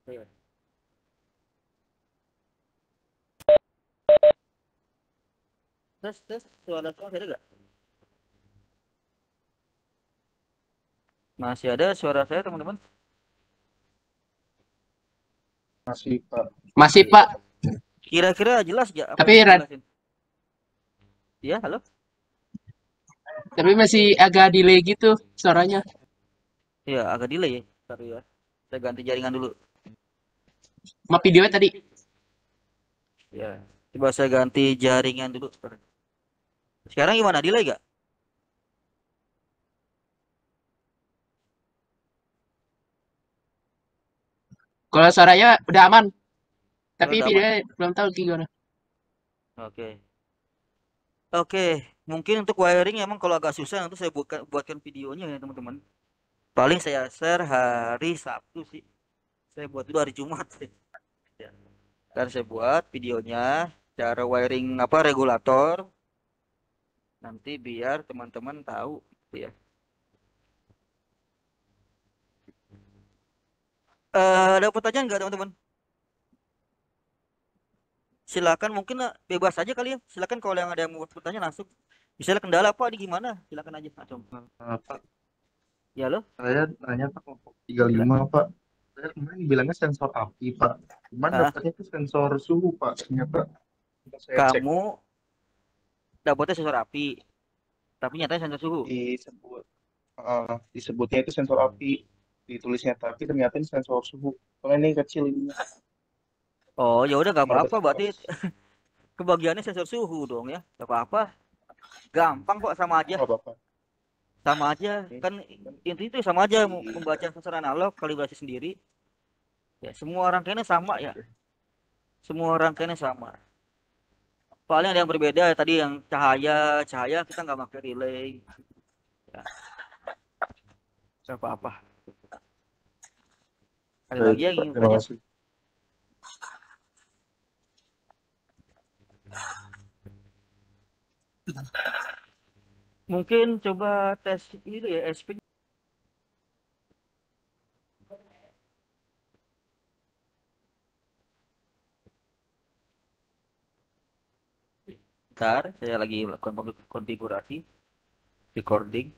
Iya. Tes, suara saya ada nggak? Masih ada suara saya teman-teman? Masih, Pak. Masih, Pak. Kira-kira jelas nggak? Apa Tapi yang saya Red, jelasin? Ya, halo? tapi masih agak delay gitu suaranya. Iya, agak delay ya. Sorry ya. Saya ganti jaringan dulu. Sama videonya tadi. Ya, coba saya ganti jaringan dulu. Sekarang gimana? Delay nggak? Kalau suaranya udah aman. Tapi Udah aman. videonya belum tahu gimana. Oke. Oke, mungkin untuk wiring emang kalau agak susah nanti saya buatkan videonya ya teman-teman. Paling saya share hari Sabtu sih. Saya buat dulu hari Jumat. Ya. Dan saya buat videonya cara wiring apa regulator nanti biar teman-teman tahu ya. Ada pertanyaan nggak teman-teman? Silakan mungkin bebas aja kali ya. Silakan kalau yang ada yang mau bertanya langsung. Misalnya kendala apa di gimana? Silakan aja langsung. Pak, Ya lo? saya nanya Pak kelompok 35, Pak. Saya kemarin bilangnya sensor api, Pak. Cuman Ah, dapatnya itu sensor suhu, Pak. Ternyata pas saya cek kamu dapetnya sensor api, tapi nyatanya sensor suhu. disebut disebutnya itu sensor api, ditulisnya tapi ternyata ini sensor suhu. Soalnya ini kecil ini. Oh ya udah nggak Mereka apa-apa, berarti kebagiannya sensor suhu dong ya. Gak apa-apa. Gampang kok, sama aja. nggak apa-apa. Sama aja. Kan intinya itu sama aja membaca sensor analog kalibrasi sendiri. Ya, semua rangkaiannya sama ya. Semua rangkaiannya sama. Paling ada yang berbeda tadi yang cahaya kita nggak pakai relay. Ya, nggak apa-apa. Ada lagi yang ingin Terima bertanya? kasih. Mungkin coba tes itu ya SP. Bentar, saya lagi melakukan konfigurasi recording.